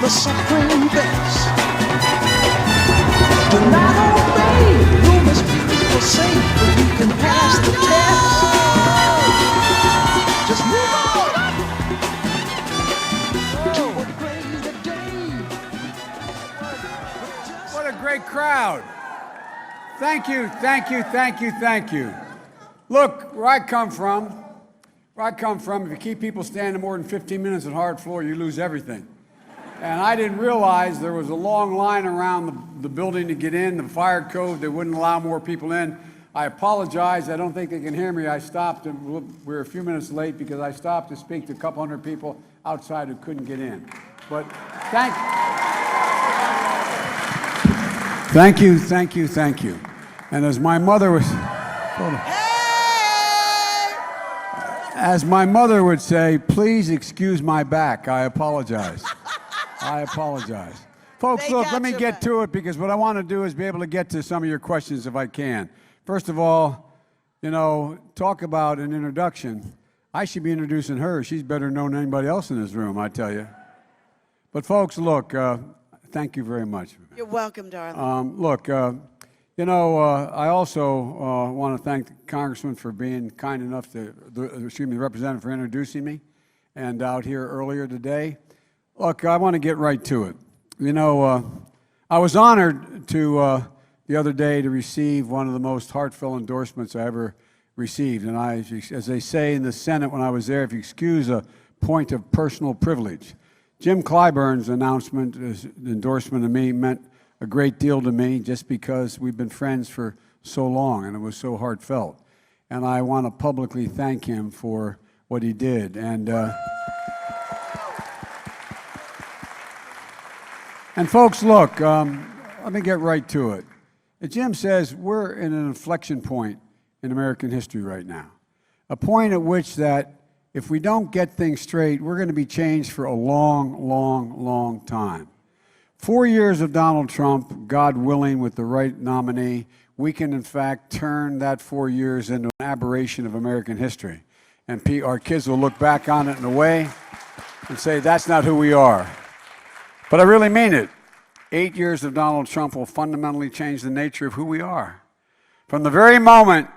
the suffering best. Do not obey, you must be forsake, but you can pass the test. Just move on to a greater day. What a great crowd. Thank you, thank you, thank you, thank you. Look, where I come from, if you keep people standing more than 15 minutes at hard floor, you lose everything. And I didn't realize there was a long line around the building to get in, the fire code, they wouldn't allow more people in. I apologize, I don't think they can hear me. I stopped, and we were a few minutes late because I stopped to speak to a couple hundred people outside who couldn't get in. But thank you, thank you, thank you. And as my mother was, as my mother would say, please excuse my back. I apologize. I apologize. Folks, look, let me get to it because what I want to do is be able to get to some of your questions if I can. First of all, you know, talk about an introduction. I should be introducing her. She's better known than anybody else in this room, I tell you. But folks, look, thank you very much. You're welcome, darling. Look, you know, I also want to thank the Congressman for being kind enough to, the representative for introducing me and out here earlier today. Look, I want to get right to it. You know, I was honored to, the other day, to receive one of the most heartfelt endorsements I ever received. And I, as they say in the Senate when I was there, if you excuse a point of personal privilege. Jim Clyburn's announcement, his endorsement of me, meant a great deal to me just because we've been friends for so long and it was so heartfelt. And I want to publicly thank him for what he did. And folks, look, let me get right to it. As Jim says, we're in an inflection point in American history right now. A point at which that if we don't get things straight, we're going to be changed for a long, long, long time. 4 years of Donald Trump, God willing, with the right nominee, we can in fact turn that 4 years into an aberration of American history. And our kids will look back on it in a way and say, that's not who we are. But I really mean it. 8 years of Donald Trump will fundamentally change the nature of who we are. From the very moment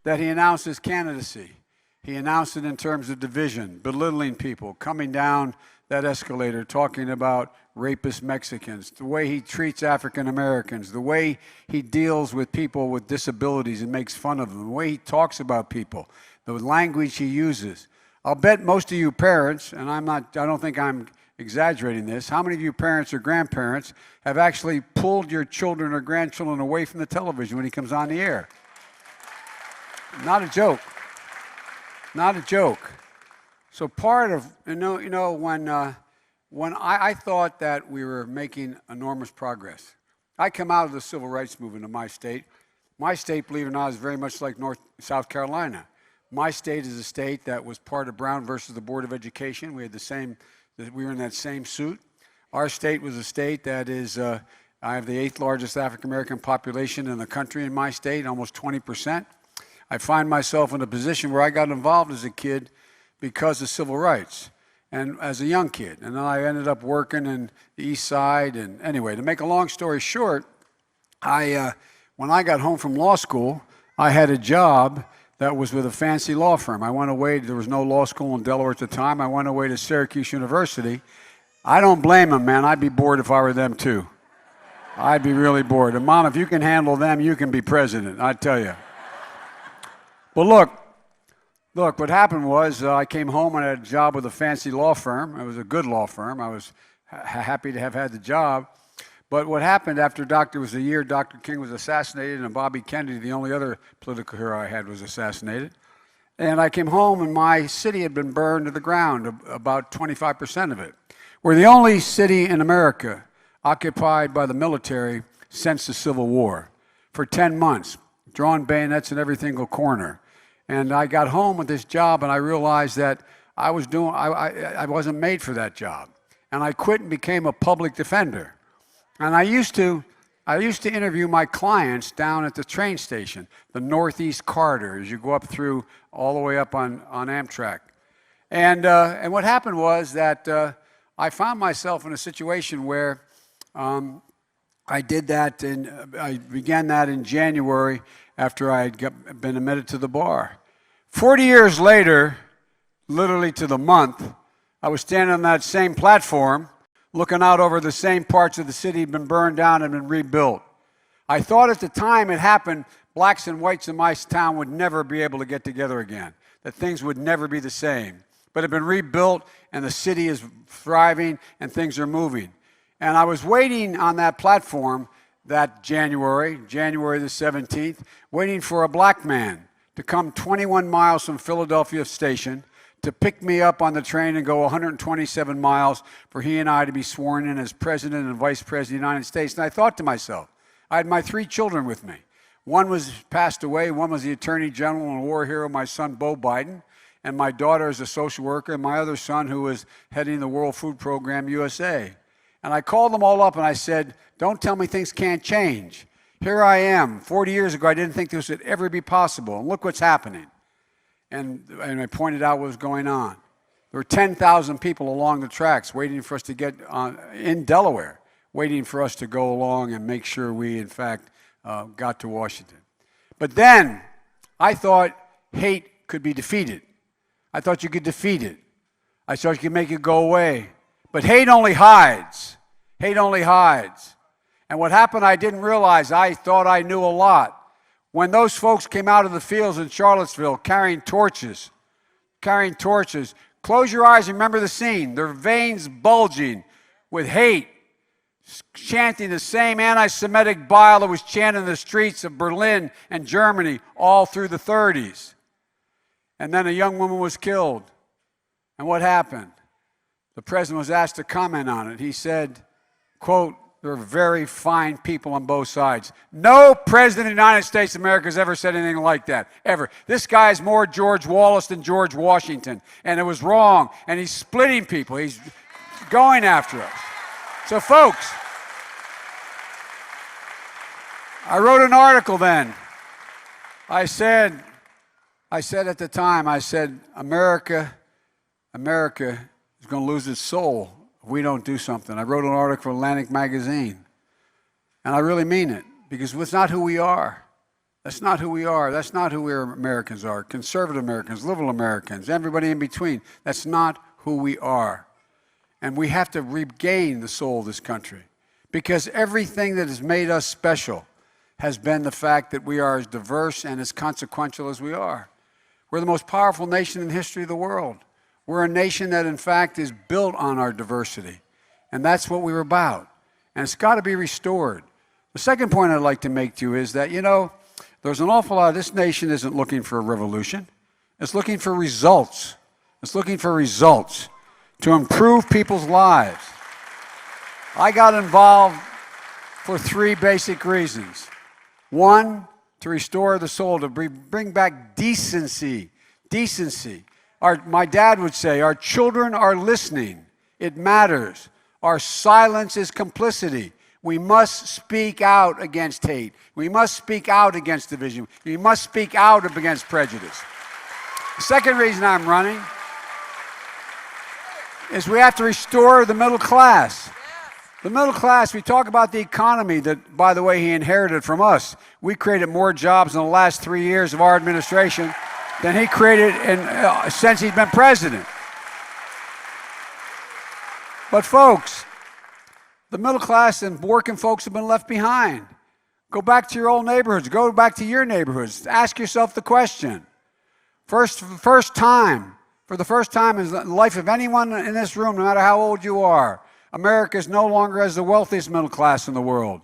that he announced his candidacy, he announced it in terms of division, belittling people, coming down that escalator, talking about rapist Mexicans, the way he treats African Americans, the way he deals with people with disabilities and makes fun of them, the way he talks about people, the language he uses. I'll bet most of you parents, and I don't think I'm exaggerating this, how many of you parents or grandparents have actually pulled your children or grandchildren away from the television when he comes on the air? Not a joke. Not a joke. So part of, when I thought that we were making enormous progress, I come out of the civil rights movement in my state. My state, believe it or not, is very much like South Carolina. My state is a state that was part of Brown versus the Board of Education. We were in that same suit. Our state was a state that is, I have the 8th largest African American population in the country in my state, almost 20%. I find myself in a position where I got involved as a kid because of civil rights and as a young kid. And then I ended up working in the East Side. And anyway, to make a long story short, when I got home from law school, I had a job that was with a fancy law firm. I went away, there was no law school in Delaware at the time. I went away to Syracuse University. I don't blame them, man. I'd be bored if I were them too. I'd be really bored. And Mom, if you can handle them, you can be president, I tell you. Well, look, what happened was I came home and I had a job with a fancy law firm. It was a good law firm. I was happy to have had the job. But what happened after the year Dr. King was assassinated and Bobby Kennedy, the only other political hero I had, was assassinated. And I came home and my city had been burned to the ground, about 25% of it. We're the only city in America occupied by the military since the Civil War for 10 months, drawn bayonets in every single corner. And I got home with this job and I realized that I wasn't made for that job. And I quit and became a public defender. And I used to interview my clients down at the train station, the Northeast Corridor, as you go up through all the way up on Amtrak. And what happened was that I found myself in a situation where I did that, and I began that in January after I had been admitted to the bar. 40 years later, literally to the month, I was standing on that same platform, looking out over the same parts of the city that had been burned down and been rebuilt. I thought at the time it happened, blacks and whites in my town would never be able to get together again, that things would never be the same. But it had been rebuilt, and the city is thriving, and things are moving. And I was waiting on that platform that January the 17th, waiting for a black man to come 21 miles from Philadelphia station to pick me up on the train and go 127 miles for he and I to be sworn in as President and Vice President of the United States. And I thought to myself, I had my 3 children with me. One was passed away, one was the Attorney General and war hero, my son Beau Biden, and my daughter is a social worker, and my other son who was heading the World Food Program USA. And I called them all up and I said, don't tell me things can't change. Here I am. 40 years ago, I didn't think this would ever be possible. And look what's happening. And I pointed out what was going on. There were 10,000 people along the tracks waiting for us to get on, in Delaware, waiting for us to go along and make sure we, in fact, got to Washington. But then I thought hate could be defeated. I thought you could defeat it. I thought you could make it go away. But hate only hides. Hate only hides. And what happened, I didn't realize. I thought I knew a lot. When those folks came out of the fields in Charlottesville carrying torches, close your eyes and remember the scene. Their veins bulging with hate, chanting the same anti-Semitic bile that was chanted in the streets of Berlin and Germany all through the 30s. And then a young woman was killed. And what happened? The president was asked to comment on it. He said, quote, there are very fine people on both sides. No president of the United States of America has ever said anything like that, ever. This guy is more George Wallace than George Washington, and it was wrong, and he's splitting people. He's going after us. So, folks, I wrote an article then. I said at the time, America is going to lose its soul if we don't do something. I wrote an article for Atlantic Magazine. And I really mean it, because it's not who we are. That's not who we are. That's not who we Americans are. Conservative Americans, liberal Americans, everybody in between. That's not who we are. And we have to regain the soul of this country, because everything that has made us special has been the fact that we are as diverse and as consequential as we are. We're the most powerful nation in the history of the world. We're a nation that, in fact, is built on our diversity. And that's what we were about. And it's got to be restored. The second point I'd like to make to you is that, there's an awful lot. This nation isn't looking for a revolution. It's looking for results. It's looking for results to improve people's lives. I got involved for 3 basic reasons. 1, to restore the soul, to bring back decency. Decency. My dad would say, our children are listening. It matters. Our silence is complicity. We must speak out against hate. We must speak out against division. We must speak out against prejudice. The second reason I'm running is we have to restore the middle class. The middle class, we talk about the economy that, by the way, he inherited from us. We created more jobs in the last 3 years of our administration than he created since he's been president. But folks, the middle class and working folks have been left behind. Go back to your old neighborhoods. Go back to your neighborhoods. Ask yourself the question. For the first time in the life of anyone in this room, no matter how old you are, America is no longer as the wealthiest middle class in the world.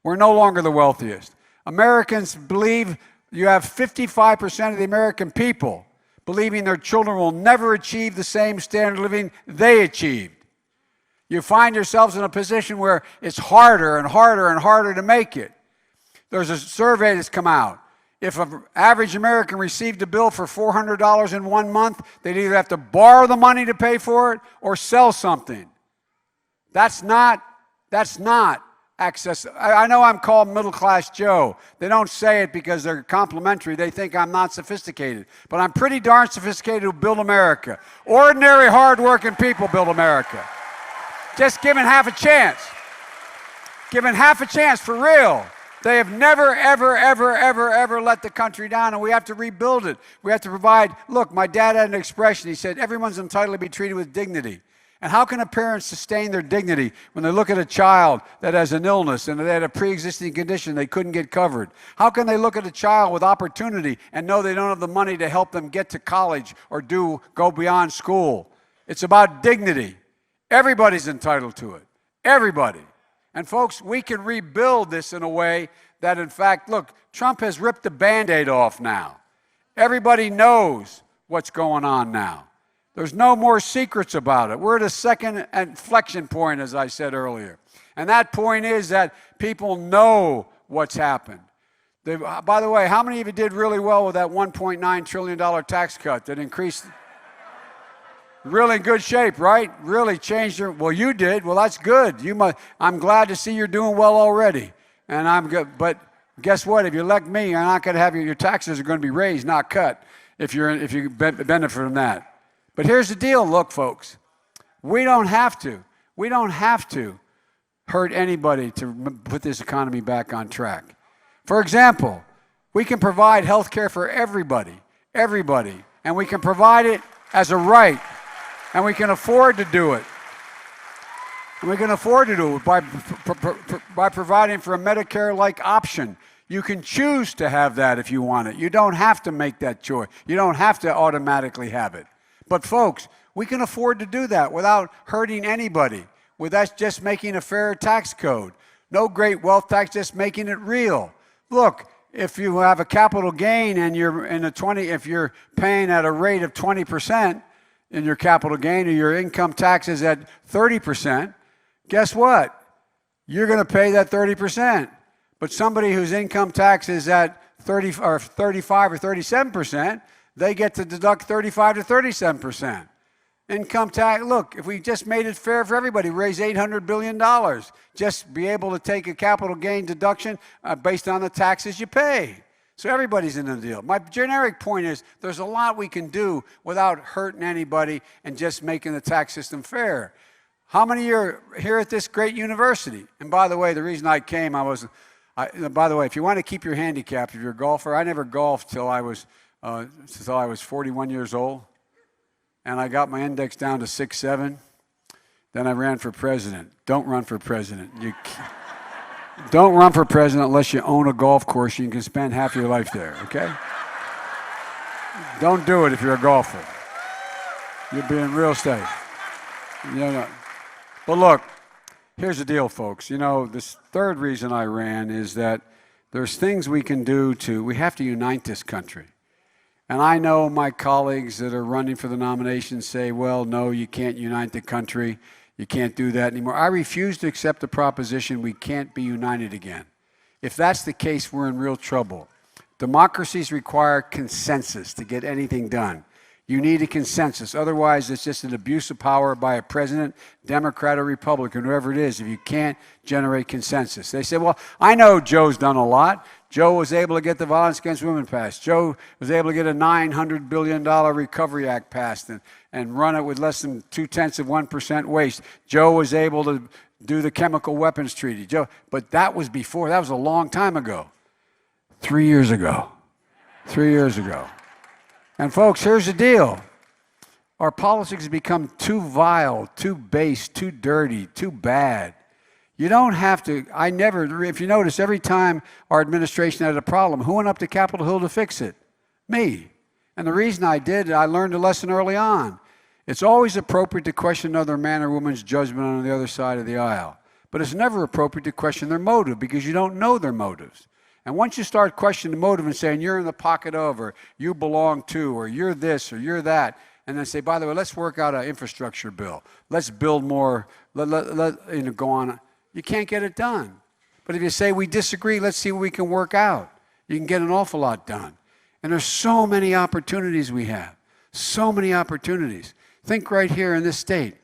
We're no longer the wealthiest. Americans believe, you have 55% of the American people believing their children will never achieve the same standard of living they achieved. You find yourselves in a position where it's harder and harder and harder to make it. There's a survey that's come out. If an average American received a bill for $400 in 1 month, they'd either have to borrow the money to pay for it or sell something. That's not access. I know I'm called middle class Joe. They don't say it because they're complimentary. They think I'm not sophisticated. But I'm pretty darn sophisticated to build America. Ordinary, hard-working people build America. Just given half a chance. Given half a chance for real. They have never, ever, ever, ever, ever let the country down, and we have to rebuild it. We have to provide. Look, my dad had an expression. He said, everyone's entitled to be treated with dignity. And how can a parent sustain their dignity when they look at a child that has an illness and they had a pre-existing condition they couldn't get covered? How can they look at a child with opportunity and know they don't have the money to help them get to college or go beyond school? It's about dignity. Everybody's entitled to it. Everybody. And folks, we can rebuild this in a way that, in fact, look, Trump has ripped the Band-Aid off now. Everybody knows what's going on now. There's no more secrets about it. We're at a second inflection point, as I said earlier. And that point is that people know what's happened. By the way, how many of you did really well with that $1.9 trillion tax cut that increased? Really in good shape, right? Really changed your, well, you did. Well, that's good. I'm glad to see you're doing well already. And I'm good. But guess what? If you elect me, you're not going to have your taxes are going to be raised, not cut, if you benefit from that. But here's the deal, look, folks. We don't have to hurt anybody to put this economy back on track. For example, we can provide health care for everybody, and we can provide it as a right, and we can afford to do it. And we can afford to do it by providing for a Medicare-like option. You can choose to have that if you want it. You don't have to make that choice. You don't have to automatically have it. But folks, we can afford to do that without hurting anybody, without just making a fair tax code. No great wealth tax, just making it real. Look, if you have a capital gain and if you're paying at a rate of 20% in your capital gain, or your income tax is at 30%, guess what? You're going to pay that 30%. But somebody whose income tax is at 35 or 37%, they get to deduct 35 to 37%. Income tax, look, if we just made it fair for everybody, raise $800 billion, just be able to take a capital gain deduction based on the taxes you pay. So everybody's in the deal. My generic point is there's a lot we can do without hurting anybody and just making the tax system fair. How many are here at this great university? And by the way, the reason I came, by the way, if you want to keep your handicap, if you're a golfer, I never golfed till I was 41 years old, and I got my index down to 6'7". Then I ran for president. Don't run for president. Don't run for president unless you own a golf course. You can spend half your life there, okay? Don't do it if you're a golfer. You'll be in real estate. But look, here's the deal, folks. This third reason I ran is that there's things we can do we have to unite this country. And I know my colleagues that are running for the nomination say, well, no, you can't unite the country. You can't do that anymore. I refuse to accept the proposition we can't be united again. If that's the case, we're in real trouble. Democracies require consensus to get anything done. You need a consensus. Otherwise, it's just an abuse of power by a president, Democrat or Republican, whoever it is, if you can't generate consensus. They say, well, I know Joe's done a lot. Joe was able to get the Violence Against Women passed. Joe was able to get a $900 billion Recovery Act passed and run it with less than 0.2% waste. Joe was able to do the Chemical Weapons Treaty. But that was before. That was a long time ago. 3 years ago. 3 years ago. And folks, here's the deal. Our politics have become too vile, too base, too dirty, too bad. You don't have to, if you notice, every time our administration had a problem, who went up to Capitol Hill to fix it? Me. And the reason I did, I learned a lesson early on. It's always appropriate to question another man or woman's judgment on the other side of the aisle. But it's never appropriate to question their motive because you don't know their motives. And once you start questioning the motive and saying you're in the pocket of, or you belong to, or you're this, or you're that, and then say, by the way, let's work out an infrastructure bill. Let's build more, go on. You can't get it done. But if you say we disagree, let's see what we can work out. You can get an awful lot done. And there's so many opportunities we have. So many opportunities. Think right here in this state.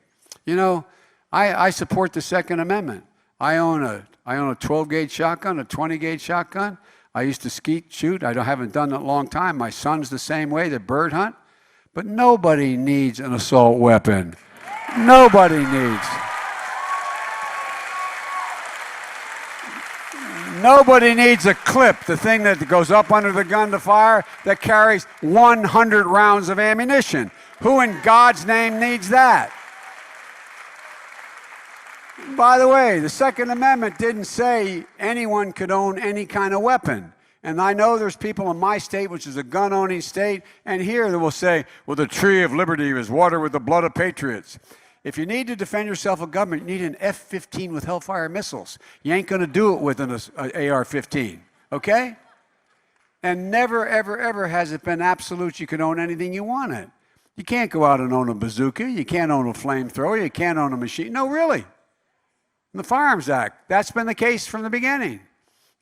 I support the Second Amendment. I own a 12-gauge shotgun, a 20-gauge shotgun. I used to shoot. I haven't done it in a long time. My son's the same way, they bird hunt. But nobody needs an assault weapon. Nobody needs. Nobody needs a clip, the thing that goes up under the gun to fire, that carries 100 rounds of ammunition. Who in God's name needs that? By the way, the Second Amendment didn't say anyone could own any kind of weapon. And I know there's people in my state, which is a gun-owning state, and here that will say, well, the tree of liberty is watered with the blood of patriots. If you need to defend yourself with government, you need an F-15 with Hellfire missiles. You ain't going to do it with an AR-15, okay? And never, ever, ever has it been absolute you can own anything you wanted. You can't go out and own a bazooka. You can't own a flamethrower. You can't own a machine. No, really. In the Firearms Act, that's been the case from the beginning.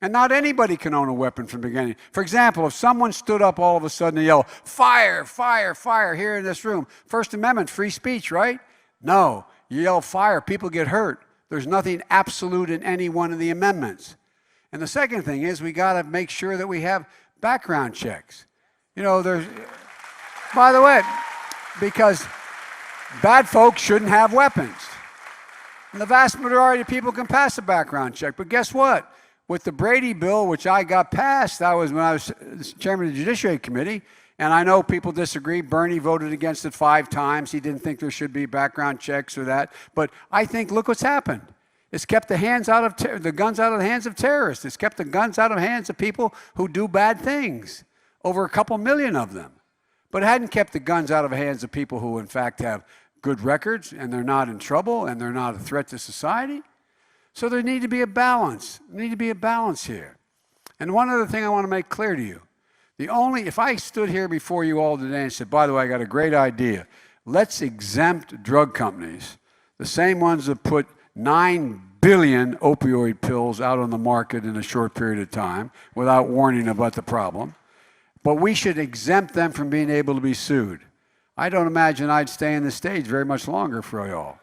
And not anybody can own a weapon from the beginning. For example, if someone stood up all of a sudden and yelled, fire, fire, fire, here in this room, First Amendment, free speech, right? No, you yell fire, people get hurt. There's nothing absolute in any one of the amendments. And the second thing is we got to make sure that we have background checks. You know, by the way, because bad folks shouldn't have weapons. And the vast majority of people can pass a background check. But guess what? With the Brady bill, which I got passed, that was when I was chairman of the Judiciary Committee, and I know people disagree. Bernie voted against it 5 times. He didn't think there should be background checks or that. But I think, look what's happened. It's kept the guns out of the hands of terrorists. It's kept the guns out of the hands of people who do bad things, over a couple million of them. But it hadn't kept the guns out of the hands of people who, in fact, have good records, and they're not in trouble, and they're not a threat to society. So there need to be a balance. There need to be a balance here. And one other thing I want to make clear to you. If I stood here before you all today and said, by the way, I got a great idea. Let's exempt drug companies, the same ones that put 9 billion opioid pills out on the market in a short period of time without warning about the problem. But we should exempt them from being able to be sued. I don't imagine I'd stay on the stage very much longer for y'all.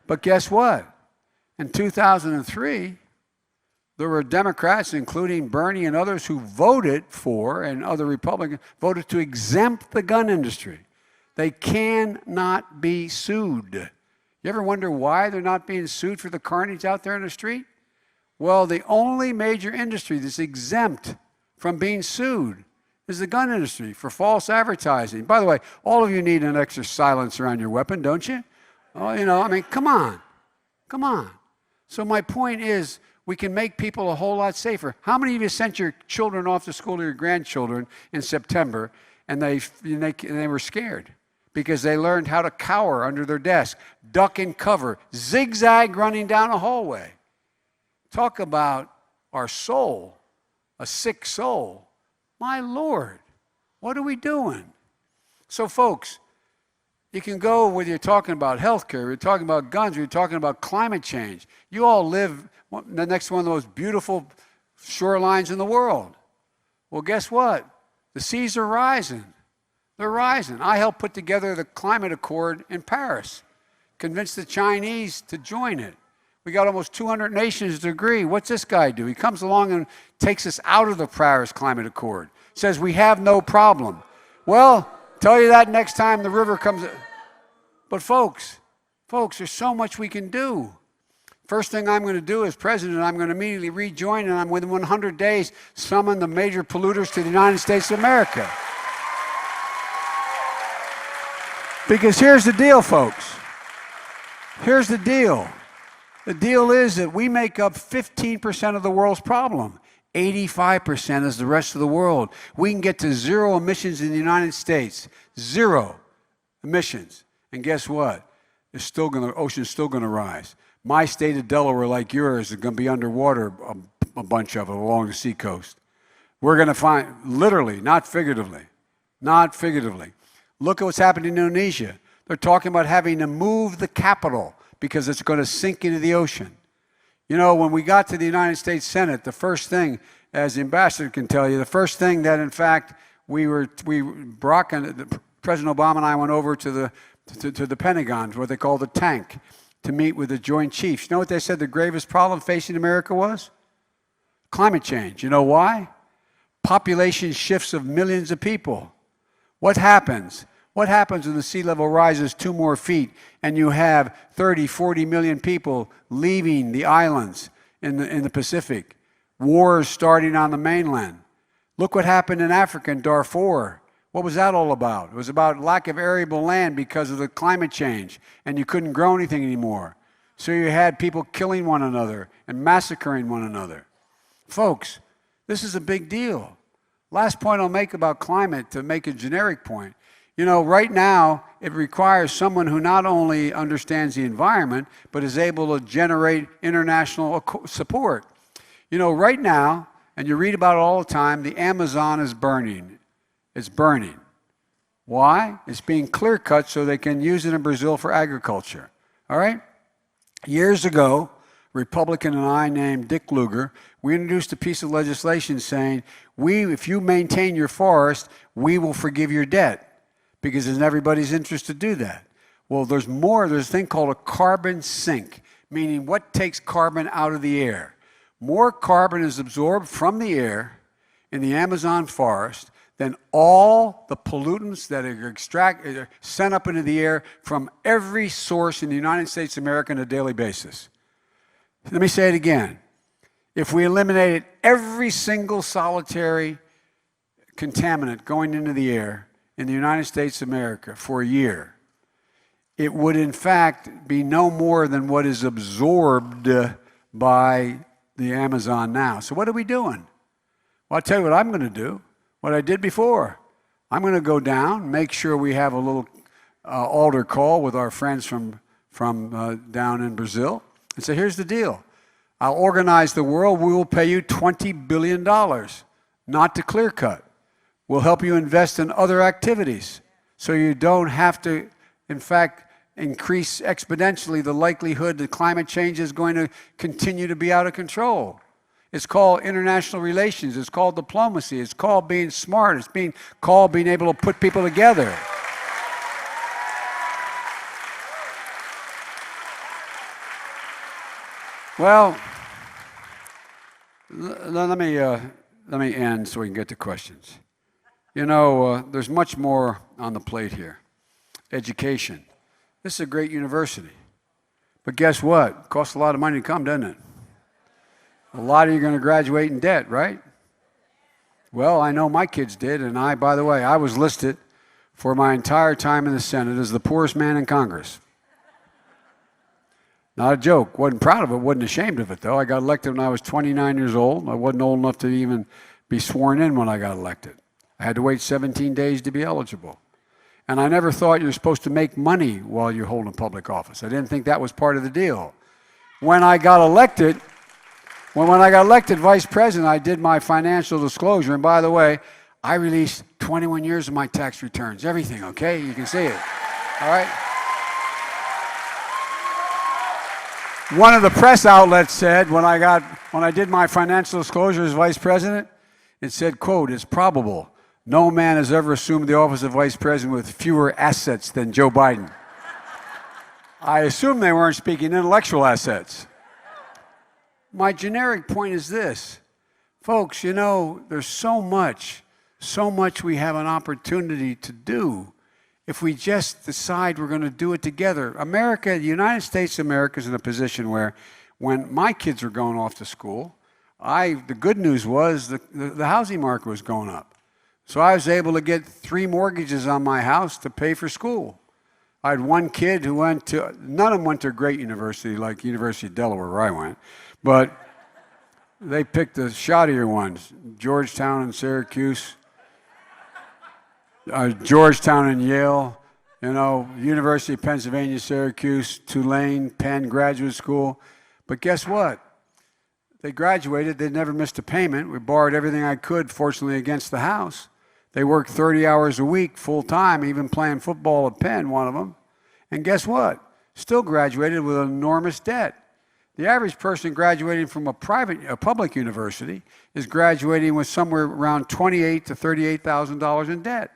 But guess what? In 2003, there were Democrats, including Bernie and others, who voted for, and other Republicans, voted to exempt the gun industry. They cannot be sued. You ever wonder why they're not being sued for the carnage out there in the street? Well, the only major industry that's exempt from being sued is the gun industry for false advertising. By the way, all of you need an extra silencer on your weapon, don't you? Oh, you know, I mean, come on. Come on. So my point is, we can make people a whole lot safer. How many of you sent your children off to school, or your grandchildren, in September, and they were scared because they learned how to cower under their desk, duck and cover, zigzag running down a hallway? Talk about our soul, a sick soul. My Lord, what are we doing? So folks, you can go whether you're talking about healthcare, you're talking about guns, you're talking about climate change. You all live next to one of the most beautiful shorelines in the world. Well, guess what? The seas are rising. They're rising. I helped put together the climate accord in Paris, convinced the Chinese to join it. We got almost 200 nations to agree. What's this guy do? He comes along and takes us out of the Paris Climate Accord. Says we have no problem. Well, tell you that next time the river comes. But folks, there's so much we can do. First thing I'm going to do as president, I'm going to immediately rejoin, and I'm within 100 days summon the major polluters to the United States of America. Because here's the deal, folks. Here's the deal. The deal is that we make up 15% of the world's problem. 85% is the rest of the world. We can get to 0 emissions in the United States. 0 emissions. And guess what? The ocean's still going to rise. My state of Delaware, like yours, is going to be underwater, a bunch of it, along the seacoast. We're going to find, literally, not figuratively. Look at what's happened in Indonesia. They're talking about having to move the capital because it's going to sink into the ocean. You know, when we got to the United States Senate, the first thing, as the ambassador can tell you, the first thing that, in fact, President Obama and I went over to the Pentagon, what they call the tank, to meet with the Joint Chiefs. You know what they said the gravest problem facing America was? Climate change. You know why? Population shifts of millions of people. What happens? What happens when the sea level rises 2 more feet and you have 30, 40 million people leaving the islands in the Pacific? Wars starting on the mainland. Look what happened in Africa in Darfur. What was that all about? It was about lack of arable land because of the climate change, and you couldn't grow anything anymore. So you had people killing one another and massacring one another. Folks, this is a big deal. Last point I'll make about climate, to make a generic point. You know, right now, it requires someone who not only understands the environment, but is able to generate international support. You know, right now, and you read about it all the time, the Amazon is burning. It's burning. Why? It's being clear-cut so they can use it in Brazil for agriculture. All right? Years ago, a Republican and I named Dick Lugar, we introduced a piece of legislation saying, if you maintain your forest, we will forgive your debt, because it's in everybody's interest to do that. Well, there's a thing called a carbon sink, meaning what takes carbon out of the air. More carbon is absorbed from the air in the Amazon forest than all the pollutants that are sent up into the air from every source in the United States of America on a daily basis. Let me say it again. If we eliminated every single solitary contaminant going into the air in the United States of America for a year, it would in fact be no more than what is absorbed by the Amazon now. So what are we doing? Well, I'll tell you what I'm going to do. What I did before. I'm going to go down, make sure we have a little altar call with our friends from down in Brazil, and say, here's the deal. I'll organize the world. We will pay you $20 billion, not to clear cut. We'll help you invest in other activities so you don't have to, in fact, increase exponentially the likelihood that climate change is going to continue to be out of control. It's called international relations. It's called diplomacy. It's called being smart. It's called being able to put people together. Well, let me end so we can get to questions. You know, there's much more on the plate here. Education. This is a great university. But guess what? It costs a lot of money to come, doesn't it? A lot of you are going to graduate in debt, right? Well, I know my kids did, and by the way, I was listed for my entire time in the Senate as the poorest man in Congress. Not a joke. Wasn't proud of it, wasn't ashamed of it, though. I got elected when I was 29 years old. I wasn't old enough to even be sworn in when I got elected. I had to wait 17 days to be eligible. And I never thought you were supposed to make money while you're holding public office. I didn't think that was part of the deal. When I got elected vice president, I did my financial disclosure. And by the way, I released 21 years of my tax returns, everything, okay? You can see it, all right? One of the press outlets said when I did my financial disclosure as vice president, it said, quote, "It's probable no man has ever assumed the office of vice president with fewer assets than Joe Biden." I assume they weren't speaking intellectual assets. My generic point is this. Folks, you know, there's so much we have an opportunity to do if we just decide we're going to do it together. America, the United States of America is in a position where when my kids were going off to school, the good news was the housing market was going up. So I was able to get 3 mortgages on my house to pay for school. I had one kid who none of them went to a great university like University of Delaware where I went, but they picked the shoddier ones, Georgetown and Syracuse, Georgetown and Yale, you know, University of Pennsylvania, Syracuse, Tulane, Penn Graduate School. But guess what? They graduated. They never missed a payment. We borrowed everything I could, fortunately, against the house. They worked 30 hours a week, full-time, even playing football at Penn, one of them. And guess what? Still graduated with enormous debt. The average person graduating from a public university is graduating with somewhere around $28,000 to $38,000 in debt.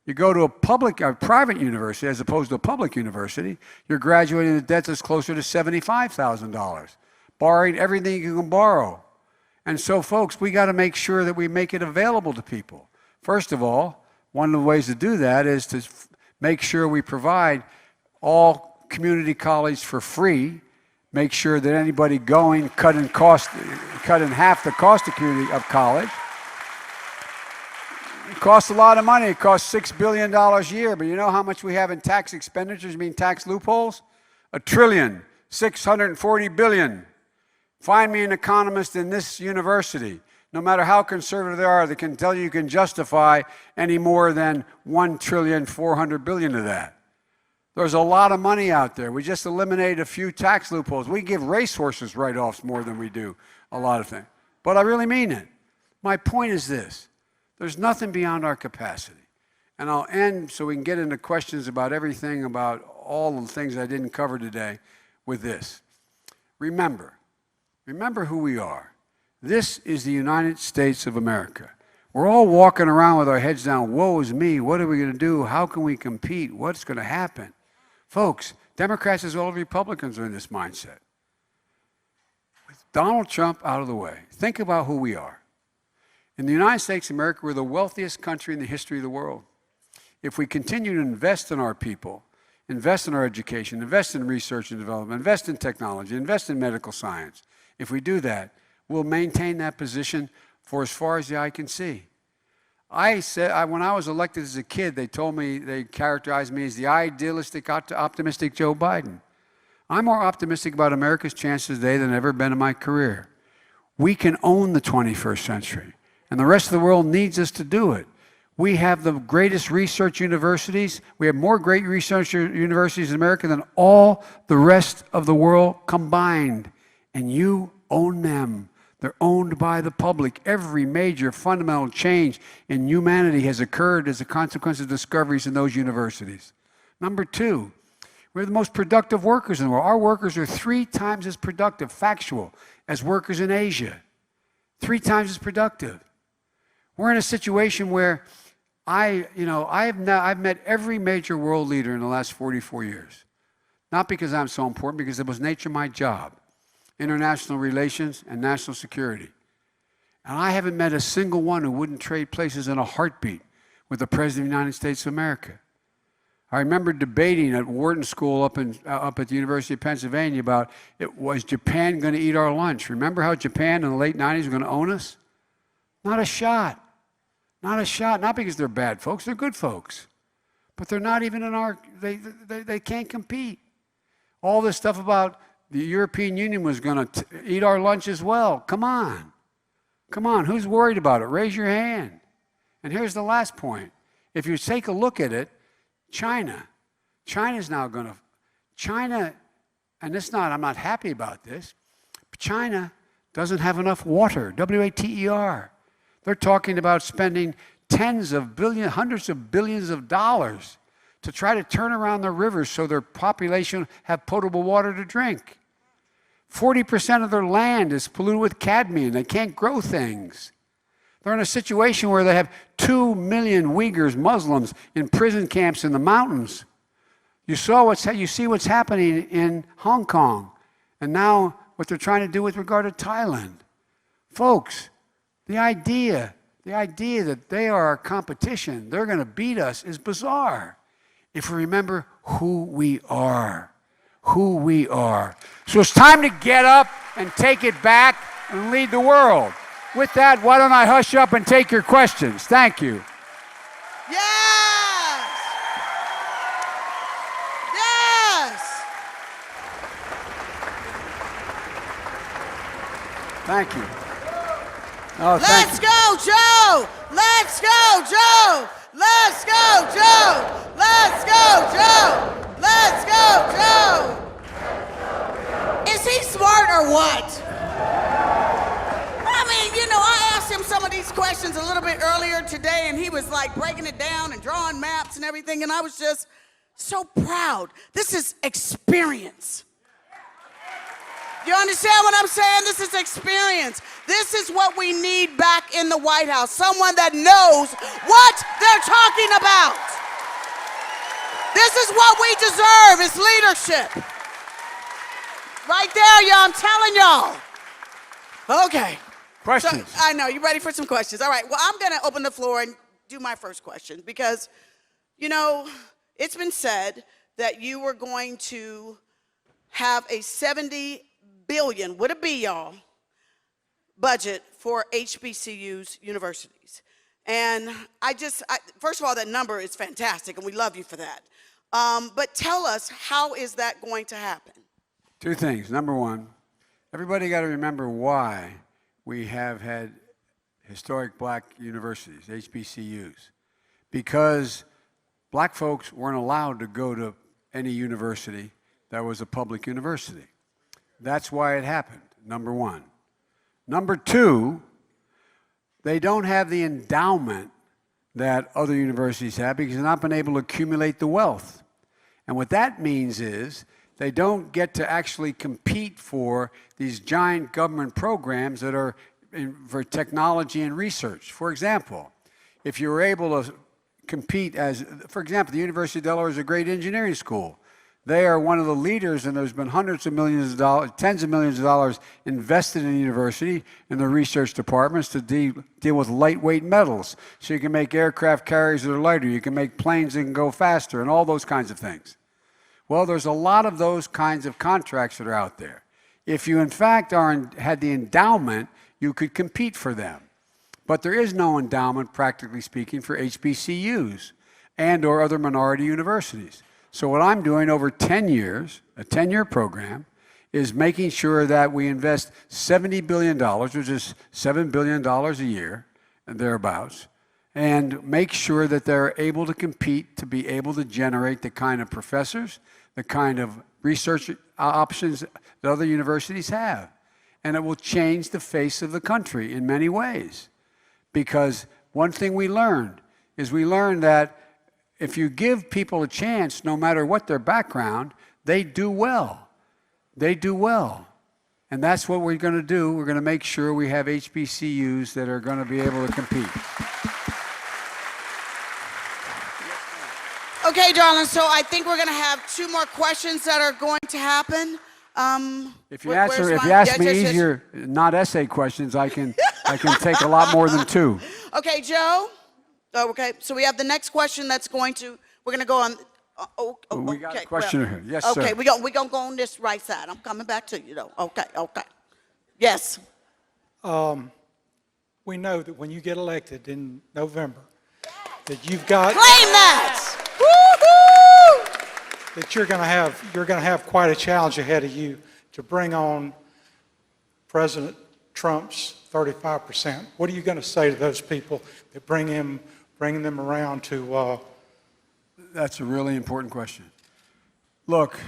You go to a private university as opposed to a public university, you're graduating with debt that's closer to $75,000, borrowing everything you can borrow. And so, folks, we got to make sure that we make it available to people. First of all, one of the ways to do that is to make sure we provide all community college for free, make sure that anybody going cutting costs cut in half the cost of college. It costs a lot of money. It costs $6 billion a year. But you know how much we have in tax expenditures, I mean tax loopholes? $1,640 billion. Find me an economist in this university, no matter how conservative they are, that can tell you can justify any more than $1,400 billion of that. There's a lot of money out there. We just eliminated a few tax loopholes. We give racehorses write-offs more than we do a lot of things. But I really mean it. My point is this. There's nothing beyond our capacity. And I'll end so we can get into questions about everything, about all the things I didn't cover today, with this. Remember who we are. This is the United States of America. We're all walking around with our heads down. Woe is me. What are we going to do? How can we compete? What's going to happen? Folks, Democrats as well as Republicans are in this mindset. With Donald Trump out of the way, think about who we are. In the United States of America, we're the wealthiest country in the history of the world. If we continue to invest in our people, invest in our education, invest in research and development, invest in technology, invest in medical science, if we do that, we'll maintain that position for as far as the eye can see. When I was elected as a kid, they characterized me as the idealistic, optimistic Joe Biden. I'm more optimistic about America's chances today than I've ever been in my career. We can own the 21st century, and the rest of the world needs us to do it. We have the greatest research universities. We have more great research universities in America than all the rest of the world combined, and you own them. They're owned by the public. Every major fundamental change in humanity has occurred as a consequence of discoveries in those universities. Number two, we're the most productive workers in the world. Our workers are 3 times as productive, factual, as workers in Asia. 3 times as productive. We're in a situation where I've met every major world leader in the last 44 years. Not because I'm so important, because it was nature of my job. International relations and national security. And I haven't met a single one who wouldn't trade places in a heartbeat with the President of the United States of America. I remember debating at Wharton School up at the University of Pennsylvania about, was Japan going to eat our lunch? Remember how Japan in the late 90s was going to own us? Not a shot. Not a shot. Not because they're bad folks. They're good folks. But they're not even in our, they can't compete. All this stuff about the European Union was going to eat our lunch as well. Come on. Come on. Who's worried about it? Raise your hand. And here's the last point. If you take a look at it, China's now going to, and I'm not happy about this, but China doesn't have enough water, W-A-T-E-R. They're talking about spending hundreds of billions of dollars to try to turn around their rivers so their population have potable water to drink. 40% of their land is polluted with cadmium. They can't grow things. They're in a situation where they have 2 million Uyghurs, Muslims, in prison camps in the mountains. You see what's happening in Hong Kong, and now what they're trying to do with regard to Thailand. Folks, the idea that they are our competition, they're going to beat us, is bizarre. If we remember who we are. Who we are. So it's time to get up and take it back and lead the world. With that, why don't I hush up and take your questions? Thank you. Yes! Yes! Thank you. Let's go, Joe! Let's go, Joe! Let's go, Joe! Let's go, Joe! Let's go, Joe! Is he smart or what? I mean, I asked him some of these questions a little bit earlier today, and he was like breaking it down and drawing maps and everything, and I was just so proud. This is experience. You understand what I'm saying? This is experience. This is what we need back in the White House. Someone that knows what they're talking about. This is what we deserve, is leadership. Right there, y'all, I'm telling y'all. Okay. Questions? So, I know, you ready for some questions? All right, well, I'm gonna open the floor and do my first question because, it's been said that you were going to have a $70 billion, with a B, y'all, budget for HBCUs, universities. And first of all, that number is fantastic, and we love you for that. But tell us, how is that going to happen? Two things. Number one, everybody got to remember why we have had historic black universities, HBCUs. Because black folks weren't allowed to go to any university that was a public university. That's why it happened, number one. Number two, they don't have the endowment that other universities have because they've not been able to accumulate the wealth. And what that means is they don't get to actually compete for these giant government programs that are for technology and research. For example, if you were able to compete for example, the University of Delaware is a great engineering school. They are one of the leaders, and there's been hundreds of millions of dollars, tens of millions of dollars invested in the university in the research departments to deal with lightweight metals. So you can make aircraft carriers that are lighter, you can make planes that can go faster, and all those kinds of things. Well, there's a lot of those kinds of contracts that are out there. If you, in fact, had the endowment, you could compete for them. But there is no endowment, practically speaking, for HBCUs and or other minority universities. So what I'm doing over 10 years, a 10-year program, is making sure that we invest $70 billion, which is $7 billion a year, and thereabouts, and make sure that they're able to compete to be able to generate the kind of professors, the kind of research options that other universities have. And it will change the face of the country in many ways. Because one thing we learned that if you give people a chance, no matter what their background, they do well. They do well. And that's what we're going to do. We're going to make sure we have HBCUs that are going to be able to compete. Okay, darling, so I think we're going to have two more questions that are going to happen. If you ask me easier, not essay questions, I can take a lot more than two. Okay, Joe. Oh, okay, so we have the next question that's we're going to go on. We got a question here. Yes, sir. Okay, we're going to go on this right side. I'm coming back to you, though. Okay. Yes. We know that when you get elected in November, that you've got... Claim that! Woo-hoo! That you're going to have quite a challenge ahead of you to bring on President Trump's 35%. What are you going to say to those people that bringing them around to... That's a really important question. Look,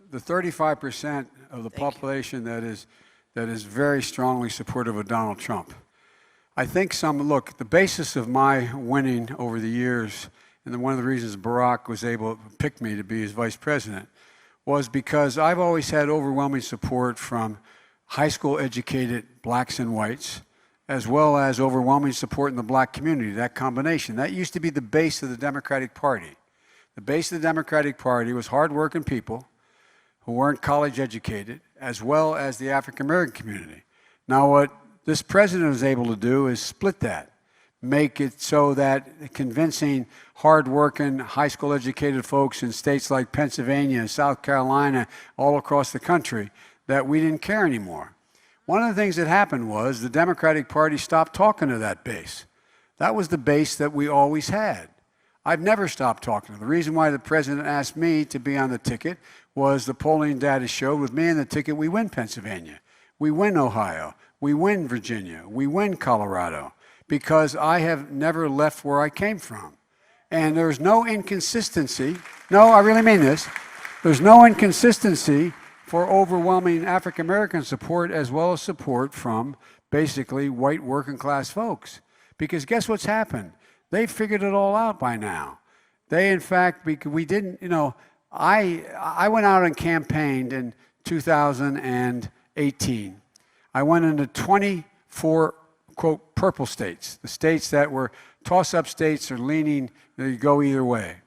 the 35% of the population that is very strongly supportive of Donald Trump. I think the basis of my winning over the years, and one of the reasons Barack was able to pick me to be his vice president, was because I've always had overwhelming support from high school educated blacks and whites, as well as overwhelming support in the black community, that combination. That used to be the base of the Democratic Party. The base of the Democratic Party was hardworking people who weren't college educated, as well as the African American community. Now what this president is able to do is split that, make it so that convincing hardworking, high school educated folks in states like Pennsylvania, South Carolina, all across the country, that we didn't care anymore. One of the things that happened was the Democratic Party stopped talking to that base. That was the base that we always had. I've never stopped talking to them. The reason why the president asked me to be on the ticket was the polling data showed with me on the ticket we win Pennsylvania, we win Ohio, we win Virginia, we win Colorado, because I have never left where I came from. And there's no inconsistency. No, I really mean this. There's no inconsistency for overwhelming African American support as well as support from basically white working class folks. Because guess what's happened? They figured it all out by now. They, in fact, we didn't, I went out and campaigned in 2018. I went into 24, quote, purple states, the states that were toss-up states or leaning, they go either way.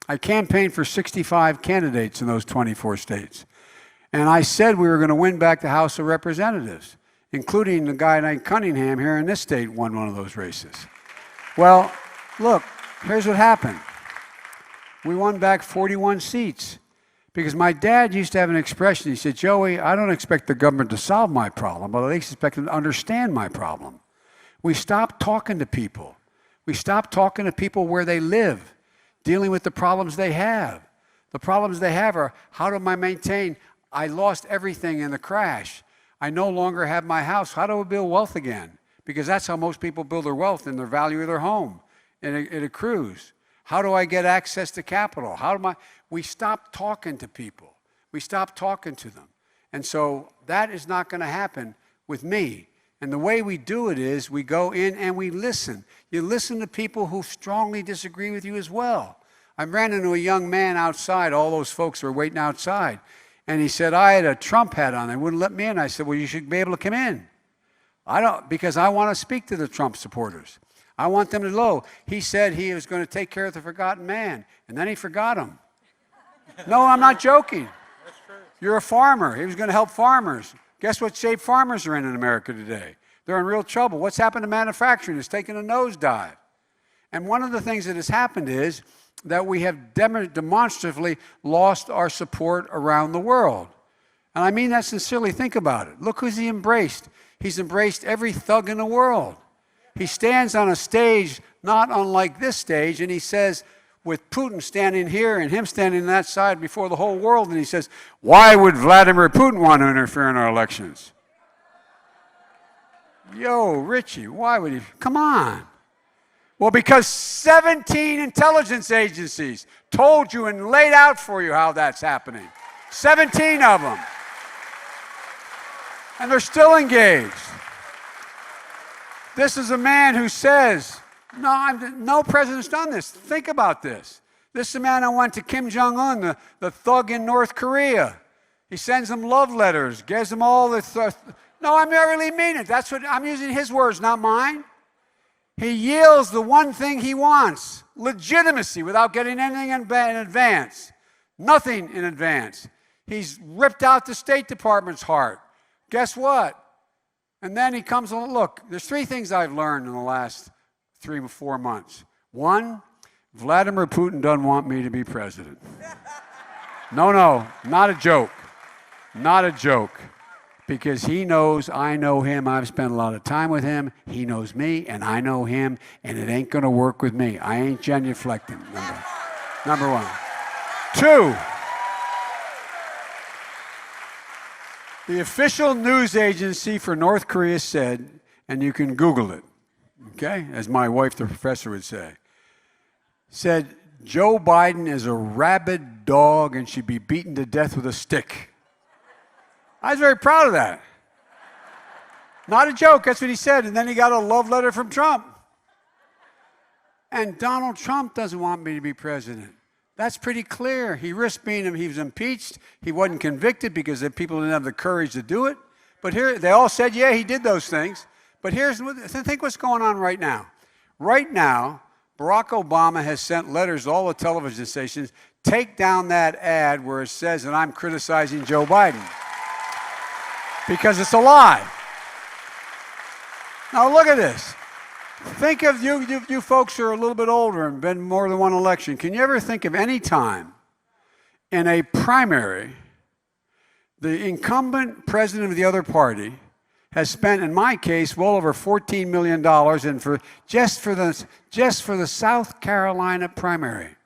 I campaigned for 65 candidates in those 24 states. And I said we were going to win back the House of Representatives, including the guy named Cunningham here in this state won one of those races. Well, look, here's what happened. We won back 41 seats Because my dad used to have an expression. He said, Joey, I don't expect the government to solve my problem, but I expect them to understand my problem. We stopped talking to people. We stopped talking to people where they live, dealing with the problems they have. The problems they have are, how do I maintain? I lost everything in the crash. I no longer have my house. How do I build wealth again? Because that's how most people build their wealth, in their value of their home. And it accrues. How do I get access to capital? We stopped talking to people. We stopped talking to them. And so that is not going to happen with me. And the way we do it is we go in and we listen. You listen to people who strongly disagree with you as well. I ran into a young man outside. All those folks were waiting outside. And he said, I had a Trump hat on. They wouldn't let me in. I said, well, you should be able to come in. Because I want to speak to the Trump supporters. I want them to know. He said he was going to take care of the forgotten man. And then he forgot him. No, I'm not joking. That's true. You're a farmer. He was going to help farmers. Guess what shape farmers are in America today? They're in real trouble. What's happened to manufacturing? It's taken a nosedive. And one of the things that has happened is that we have demonstratively lost our support around the world. And I mean that sincerely. Think about it. Look who's he embraced. He's embraced every thug in the world. He stands on a stage not unlike this stage, and he says, with Putin standing here and him standing on that side before the whole world, and he says, why would Vladimir Putin want to interfere in our elections? Yo, Richie, why would he? Come on. Well, because 17 intelligence agencies told you and laid out for you how that's happening. 17 of them. And they're still engaged. This is a man who says, no president's done this. Think about this. This is a man who went to Kim Jong-un, the thug in North Korea. He sends them love letters, gives them all this. No, I really mean it. That's what I'm using his words, not mine. He yields the one thing he wants, legitimacy, without getting anything in advance. Nothing in advance. He's ripped out the State Department's heart. Guess what? And then he comes along. Look, there's three things I've learned in the last 3 or 4 months. One, Vladimir Putin doesn't want me to be president. No, not a joke. Not a joke. Because he knows I know him. I've spent a lot of time with him. He knows me, and I know him, and it ain't going to work with me. I ain't genuflecting. Number one. Two, the official news agency for North Korea said, and you can Google it, okay, as my wife, the professor, would say, said Joe Biden is a rabid dog and should be beaten to death with a stick. I was very proud of that. Not a joke, that's what he said. And then he got a love letter from Trump. And Donald Trump doesn't want me to be president. That's pretty clear. He risked being, he was impeached. He wasn't convicted because the people didn't have the courage to do it. But here, they all said, yeah, he did those things. But think what's going on right now. Right now, Barack Obama has sent letters to all the television stations, take down that ad where it says that I'm criticizing Joe Biden. Because it's a lie. Now look at this. Think of you folks who are a little bit older and been more than one election. Can you ever think of any time in a primary the incumbent president of the other party has spent, in my case, well over $14 million and just for the South Carolina primary,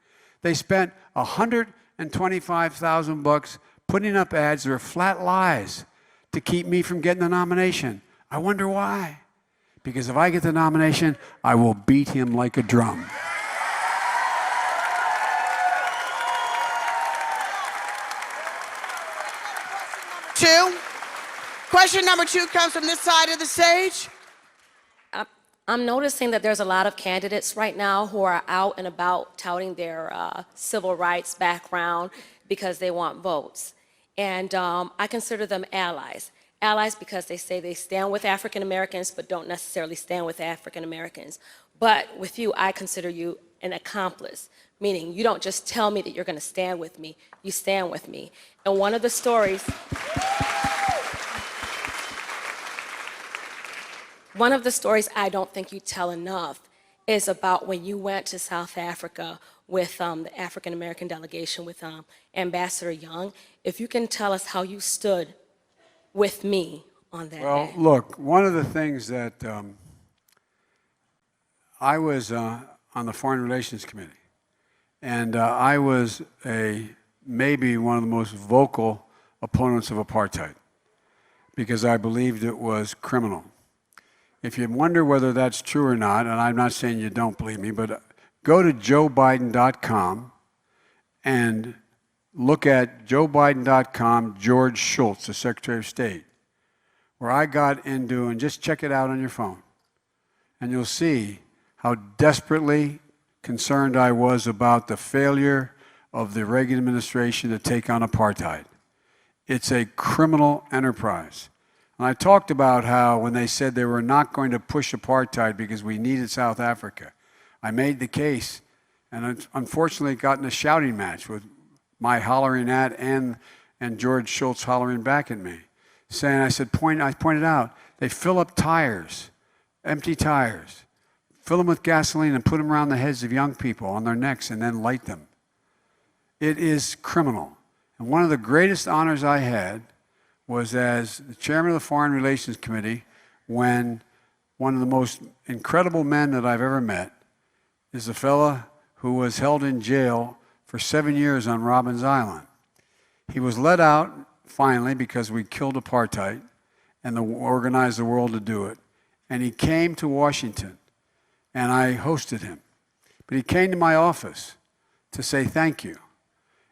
they spent $125,000 putting up ads that are flat lies to keep me from getting the nomination. I wonder why. Because if I get the nomination, I will beat him like a drum. Question number two comes from this side of the stage. I'm noticing that there's a lot of candidates right now who are out and about touting their civil rights background because they want votes. And I consider them allies. Allies because they say they stand with African Americans but don't necessarily stand with African Americans. But with you, I consider you an accomplice, meaning you don't just tell me that you're going to stand with me, you stand with me. And one of the stories I don't think you tell enough is about when you went to South Africa with the African American delegation with Ambassador Young. If you can tell us how you stood with me on that Well, day. look, one of the things that I was on the Foreign Relations Committee, and I was maybe one of the most vocal opponents of apartheid because I believed it was criminal. If you wonder whether that's true or not, and I'm not saying you don't believe me, but go to joebiden.com and look at joebiden.com, George Shultz, the Secretary of State, where I got into, and just check it out on your phone, and you'll see how desperately concerned I was about the failure of the Reagan administration to take on apartheid. It's a criminal enterprise. And I talked about how when they said they were not going to push apartheid because we needed South Africa, I made the case, and unfortunately got in a shouting match with my hollering at and George Shultz hollering back at me, saying, I pointed out, they fill up tires, empty tires, fill them with gasoline and put them around the heads of young people on their necks and then light them. It is criminal. And one of the greatest honors I had was as the chairman of the Foreign Relations Committee when one of the most incredible men that I've ever met is a fella who was held in jail for 7 years on Robbins Island. He was let out finally because we killed apartheid and organized the world to do it. And he came to Washington and I hosted him. But he came to my office to say thank you.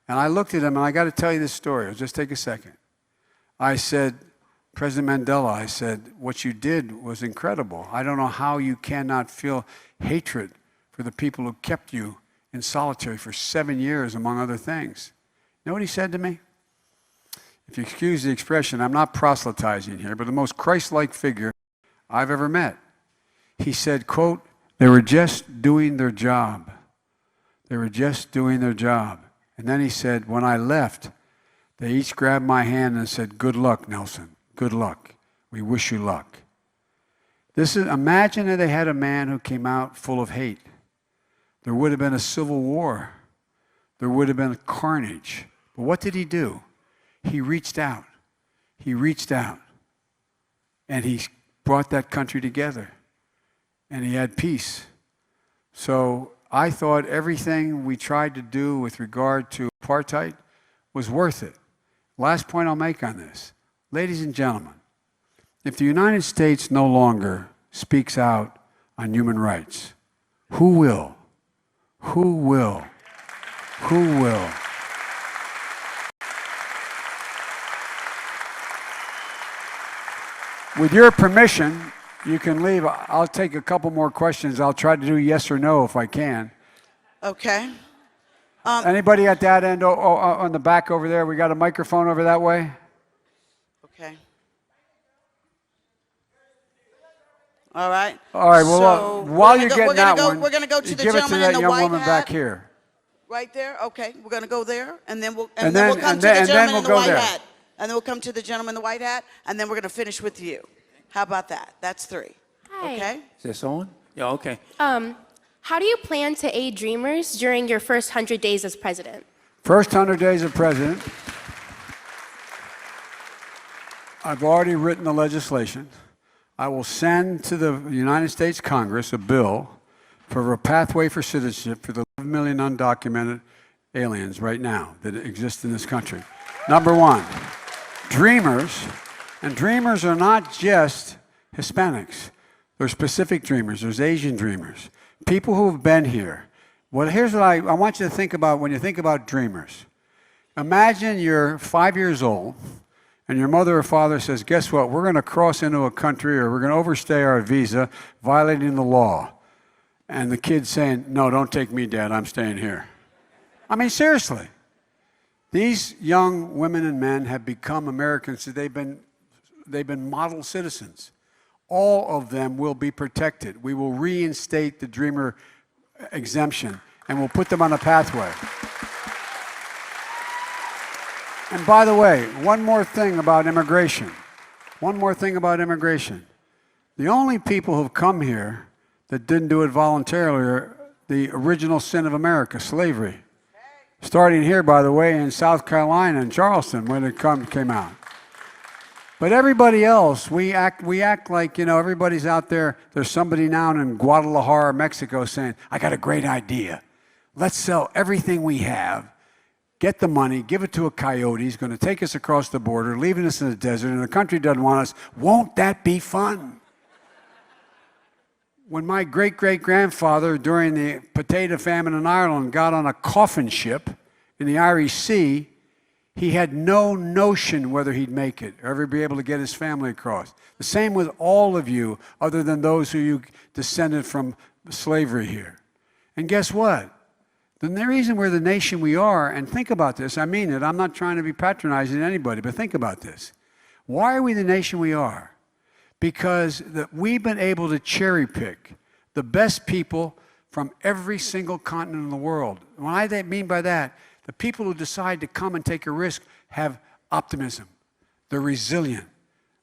And I looked at him, and I got to tell you this story. It'll just take a second. I said, President Mandela, I said, what you did was incredible. I don't know how you cannot feel hatred for the people who kept you in solitary for 7 years, among other things. You know what he said to me? If you excuse the expression, I'm not proselytizing here, but the most Christ-like figure I've ever met. He said, quote, they were just doing their job. They were just doing their job. And then he said, when I left, they each grabbed my hand and said, good luck, Nelson. Good luck. We wish you luck. Imagine that they had a man who came out full of hate. There would have been a civil war. There would have been carnage. But what did he do? He reached out. He reached out. And he brought that country together. And he had peace. So I thought everything we tried to do with regard to apartheid was worth it. Last point I'll make on this. Ladies and gentlemen, if the United States no longer speaks out on human rights, who will? Who will? Who will? With your permission, you can leave. I'll take a couple more questions. I'll try to do yes or no if I can. Okay. Anybody at that end on the back over there? We got a microphone over that way? Okay. All right. All right, well, So while you're getting that go, one, we're going to go to you the give it to gentleman that in the young white woman hat. back here. Right there? Okay. We're going to go there, and then we'll And then then- we'll come and to then- the and then gentleman we'll in the go white there. hat. And then we'll come to the gentleman in the white hat, and then we're going to finish with you. How about that? That's 3. Hi. Okay? Is this on? Yeah, okay. How do you plan to aid dreamers during your first 100 days as president? First 100 days of president, I've already written the legislation. I will send to the United States Congress a bill for a pathway for citizenship for the 11 million undocumented aliens right now that exist in this country. Number one, dreamers, and dreamers are not just Hispanics. There's specific dreamers. There's Asian dreamers. People who have been here. Well, here's what I want you to think about when you think about dreamers. Imagine you're 5 years old and your mother or father says, guess what, we're going to cross into a country or we're going to overstay our visa, violating the law. And the kid's saying, no, don't take me, Dad, I'm staying here. I mean, seriously. These young women and men have become Americans. They've been model citizens. All of them will be protected. We will reinstate the dreamer exemption and we'll put them on a pathway. And by the way, one more thing about immigration. One more thing about immigration. The only people who've come here that didn't do it voluntarily the original sin of America, slavery. Starting here, by the way, in South Carolina, in Charleston, when it came out. But everybody else, we act like, everybody's out there. There's somebody now in Guadalajara, Mexico, saying, I got a great idea. Let's sell everything we have, get the money, give it to a coyote. He's going to take us across the border, leaving us in the desert, and the country doesn't want us. Won't that be fun? When my great-great-grandfather, during the potato famine in Ireland, got on a coffin ship in the Irish Sea, he had no notion whether he'd make it or ever be able to get his family across. The same with all of you, other than those who you descended from slavery here. And guess what? The reason we're the nation we are, and think about this, I mean it, I'm not trying to be patronizing to anybody, but think about this. Why are we the nation we are? Because we've been able to cherry pick the best people from every single continent in the world. What I mean by that, the people who decide to come and take a risk have optimism. They're resilient.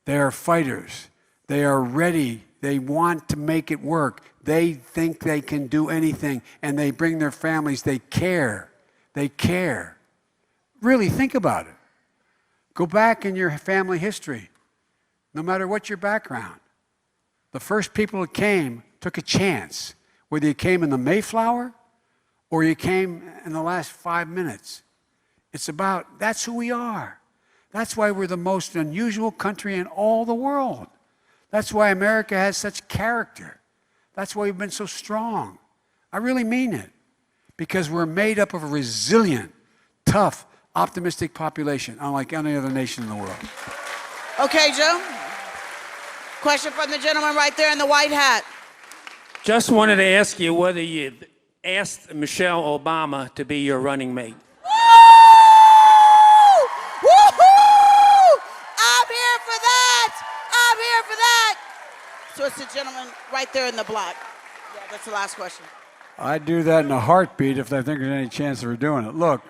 They are fighters. They are ready. They want to make it work. They think they can do anything, and they bring their families. They care. They care. Really, think about it. Go back in your family history. No matter what your background, the first people that came took a chance, whether you came in the Mayflower or you came in the last 5 minutes. That's who we are. That's why we're the most unusual country in all the world. That's why America has such character. That's why we've been so strong. I really mean it. Because we're made up of a resilient, tough, optimistic population, unlike any other nation in the world. Okay, Joe. Question from the gentleman right there in the white hat. Just wanted to ask you whether you asked Michelle Obama to be your running mate. Woo-hoo! I'm here for that. I'm here for that. So it's the gentleman right there in the block. Yeah, that's the last question. I'd do that in a heartbeat if I think there's any chance of her doing it. Look,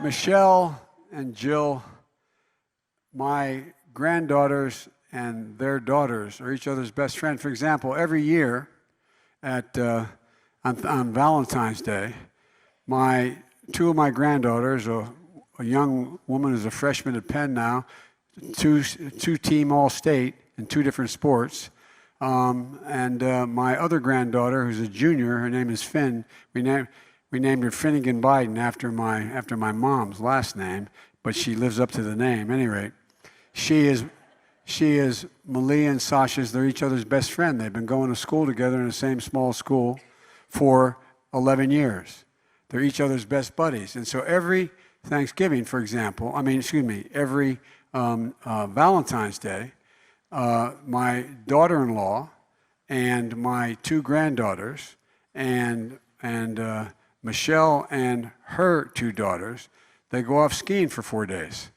Michelle and Jill, my granddaughters and their daughters are each other's best friend. For example, every year on Valentine's Day, two of my granddaughters, a young woman who's a freshman at Penn now, two-team All-State in 2 different sports, and my other granddaughter, who's a junior, her name is Finn. We named her Finnegan Biden after my mom's last name, but she lives up to the name. At any rate, she is Malia and Sasha's. They're each other's best friend. They've been going to school together in the same small school for 11 years. They're each other's best buddies. And so every Thanksgiving, for example, every Valentine's Day, my daughter-in-law and my 2 granddaughters and Michelle and her 2 daughters, they go off skiing for 4 days.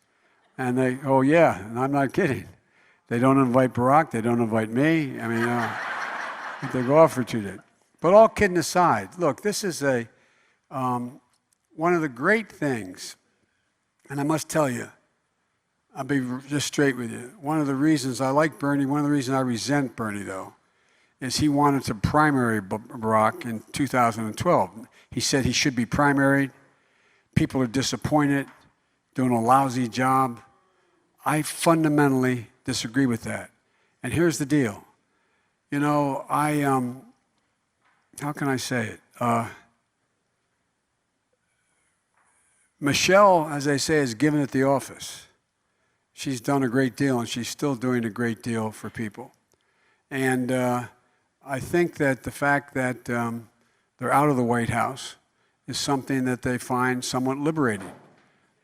And and I'm not kidding. They don't invite Barack, they don't invite me. They go off for 2 days. But all kidding aside, look, this is one of the great things, and I must tell you, I'll be just straight with you. One of the reasons I like Bernie, one of the reasons I resent Bernie, though, is he wanted to primary Barack in 2012. He said he should be primaried. People are disappointed, doing a lousy job. I fundamentally disagree with that. And here's the deal. How can I say it? Michelle, as I say, has given it the office. She's done a great deal, and she's still doing a great deal for people. And I think that the fact that they're out of the White House is something that they find somewhat liberating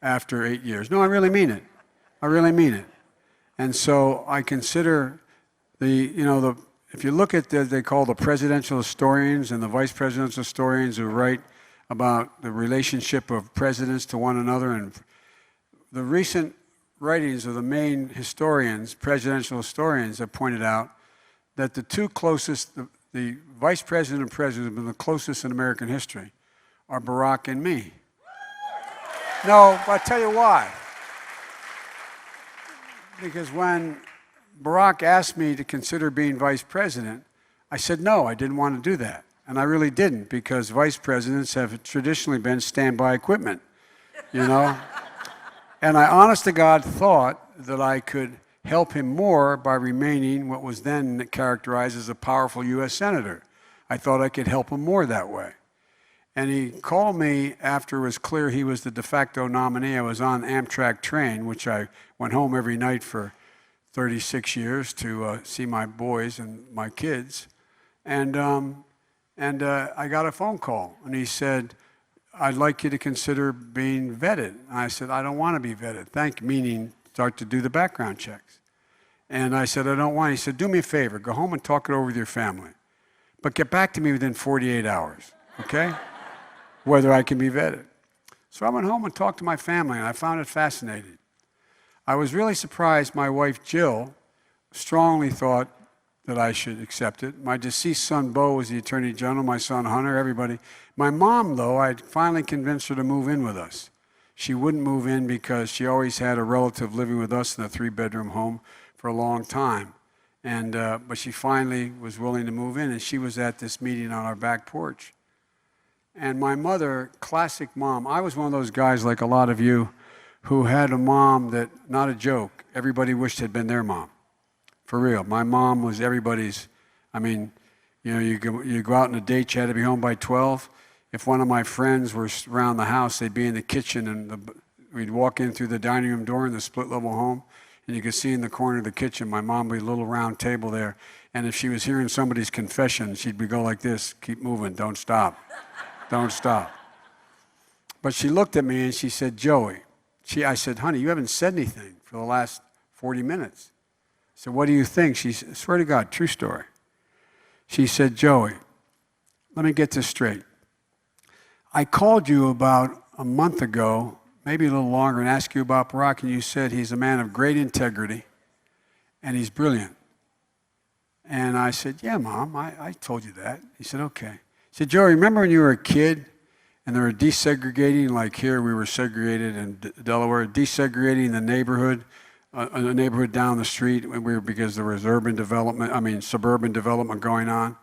after 8 years. No, I really mean it. I really mean it. And so I consider if you look at they call the presidential historians and the vice presidential historians who write about the relationship of presidents to one another, and the recent writings of the main historians, presidential historians, have pointed out that the 2 closest, the vice president and president have been the closest in American history, are Barack and me. No, but I'll tell you why. Because when Barack asked me to consider being vice president, I said no, I didn't want to do that. And I really didn't, because vice presidents have traditionally been standby equipment, you know? And I, honest to God, thought that I could help him more by remaining what was then characterized as a powerful U.S. senator. I thought I could help him more that way. And he called me after it was clear he was the de facto nominee. I was on Amtrak train, which I went home every night for 36 years to see my boys and my kids. And I got a phone call, and he said, I'd like you to consider being vetted. And I said, I don't want to be vetted. Meaning start to do the background checks. And I said, I don't want. He said, do me a favor, go home and talk it over with your family. But get back to me within 48 hours, okay? Whether I can be vetted. So I went home and talked to my family, and I found it fascinating. I was really surprised my wife, Jill, strongly thought that I should accept it. My deceased son, Bo, was the Attorney General, my son, Hunter, everybody. My mom, though, I finally convinced her to move in with us. She wouldn't move in because she always had a relative living with us in a 3-bedroom home for a long time. And, but she finally was willing to move in, and she was at this meeting on our back porch. And my mother, classic mom, I was one of those guys like a lot of you who had a mom that, not a joke, everybody wished had been their mom. For real. My mom was everybody's. I mean, you know, you go out on a date, you had to be home by 12. If one of my friends were around the house, they'd be in the kitchen, and we'd walk in through the dining room door in the split-level home, and you could see in the corner of the kitchen, my mom would be a little round table there, and if she was hearing somebody's confession, she'd go like this, keep moving, don't stop, don't stop. But she looked at me and she said, Joey, I said, honey, you haven't said anything for the last 40 minutes. I said, what do you think? She said, swear to God, true story. She said, Joey, let me get this straight. I called you about a month ago, maybe a little longer, and asked you about Barack, and you said he's a man of great integrity and he's brilliant. And I said, yeah, Mom, I told you that. He said, okay. He said, Joey, remember when you were a kid and they were desegregating, like here we were segregated in Delaware, desegregating the neighborhood, a neighborhood down the street because there was suburban development going on,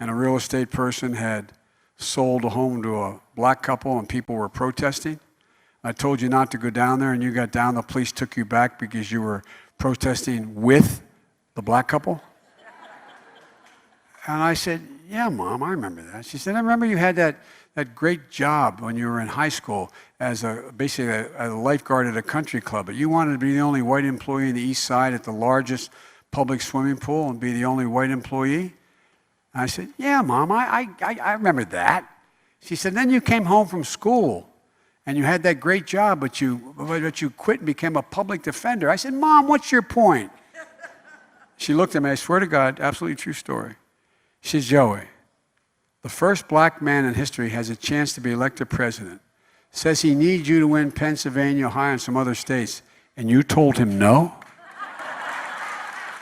and a real estate person had sold a home to a black couple and people were protesting. I told you not to go down there, and you got down, the police took you back because you were protesting with the black couple. And I said, yeah, Mom, I remember that. She said, I remember you had that great job when you were in high school as basically a lifeguard at a country club, but you wanted to be the only white employee in the East Side at the largest public swimming pool and be the only white employee. And I said, yeah, Mom, I remember that. She said, then you came home from school and you had that great job, but you quit and became a public defender. I said, Mom, what's your point? She looked at me, I swear to God, absolutely true story. She said, Joey, the first black man in history has a chance to be elected president. Says he needs you to win Pennsylvania, Ohio, and some other states, and you told him no?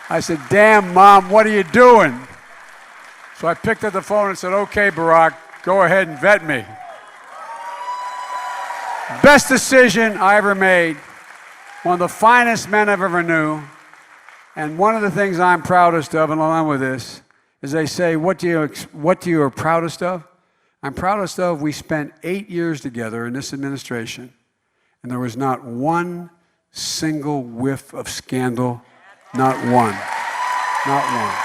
I said, damn, Mom, what are you doing? So I picked up the phone and said, okay, Barack, go ahead and vet me. Best decision I ever made, one of the finest men I've ever knew, and one of the things I'm proudest of, and along with this, is they say, what you are proudest of? I'm proudest of, we spent 8 years together in this administration, and there was not one single whiff of scandal, not one, not one.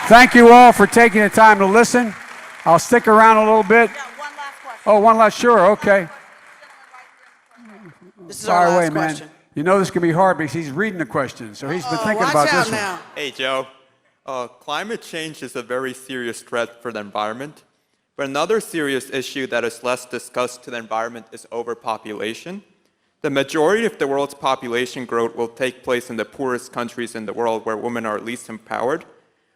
Thank you all for taking the time to listen. I'll stick around a little bit. Yeah, one last question. Oh, one last, sure, okay. This is our Fire last away, question. man. You know this can be hard because he's reading the question, so he's been thinking about this one. Now. Hey, Joe. Climate change is a very serious threat for the environment, but another serious issue that is less discussed to the environment is overpopulation. The majority of the world's population growth will take place in the poorest countries in the world where women are least empowered.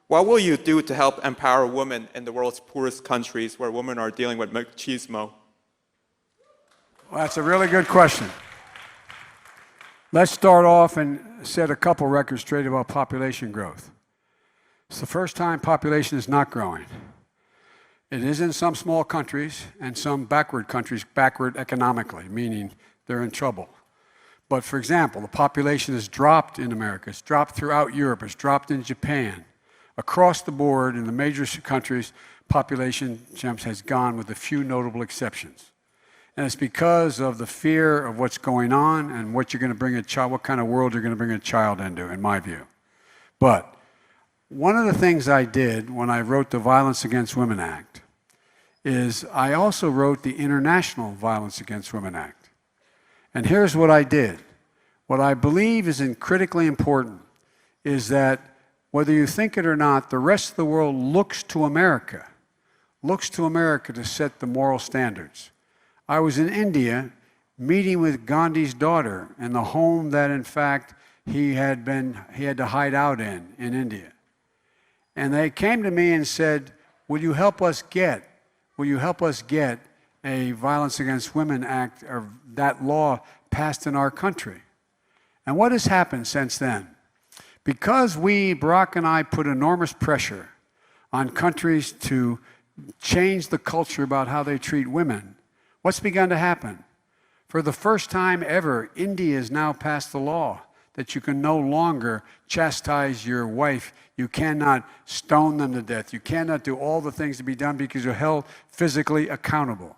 What will you do to help empower women in the world's poorest countries where women are dealing with machismo? Well, that's a really good question. Let's start off and set a couple records straight about population growth. It's the first time population is not growing. It is in some small countries and some backward countries, backward economically, meaning they're in trouble. But for example, the population has dropped in America, it's dropped throughout Europe, it's dropped in Japan. Across the board in the major countries, population jumps has gone with a few notable exceptions. And it's because of the fear of what's going on and what you're going to bring a child, what kind of world you're going to bring a child into, in my view. But one of the things I did when I wrote the Violence Against Women Act is I also wrote the International Violence Against Women Act. And here's what I did. What I believe is critically important is that whether you think it or not, the rest of the world looks to America to set the moral standards. I was in India meeting with Gandhi's daughter in the home that in fact he had to hide out in India. And they came to me and said, will you help us get a Violence Against Women Act, or that law passed in our country? And what has happened since then? Because Barack and I put enormous pressure on countries to change the culture about how they treat women, what's begun to happen? For the first time ever, India has now passed the law that you can no longer chastise your wife. You cannot stone them to death. You cannot do all the things to be done because you're held physically accountable.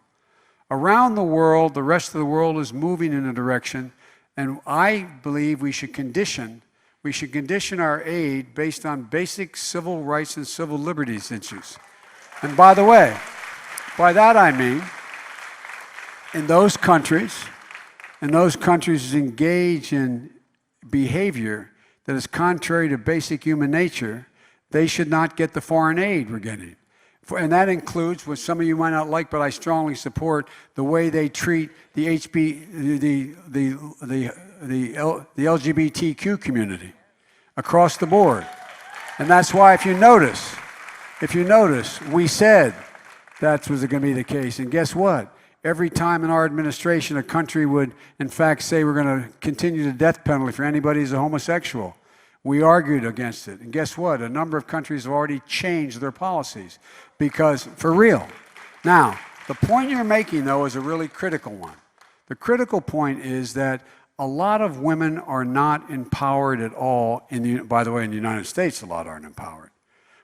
Around the world, the rest of the world is moving in a direction, and I believe we should condition our aid based on basic civil rights and civil liberties issues. And by the way, by that I mean, in those countries engage in behavior that is contrary to basic human nature, they should not get the foreign aid we're getting. And that includes what some of you might not like, but I strongly support the way they treat the LGBTQ community across the board. And that's why, if you notice, we said that was going to be the case. And guess what? Every time in our administration a country would, in fact, say we're going to continue the death penalty for anybody who's a homosexual, we argued against it. And guess what? A number of countries have already changed their policies because, for real. Now, the point you're making, though, is a really critical one. The critical point is that a lot of women are not empowered at all. By the way, in the United States, a lot aren't empowered.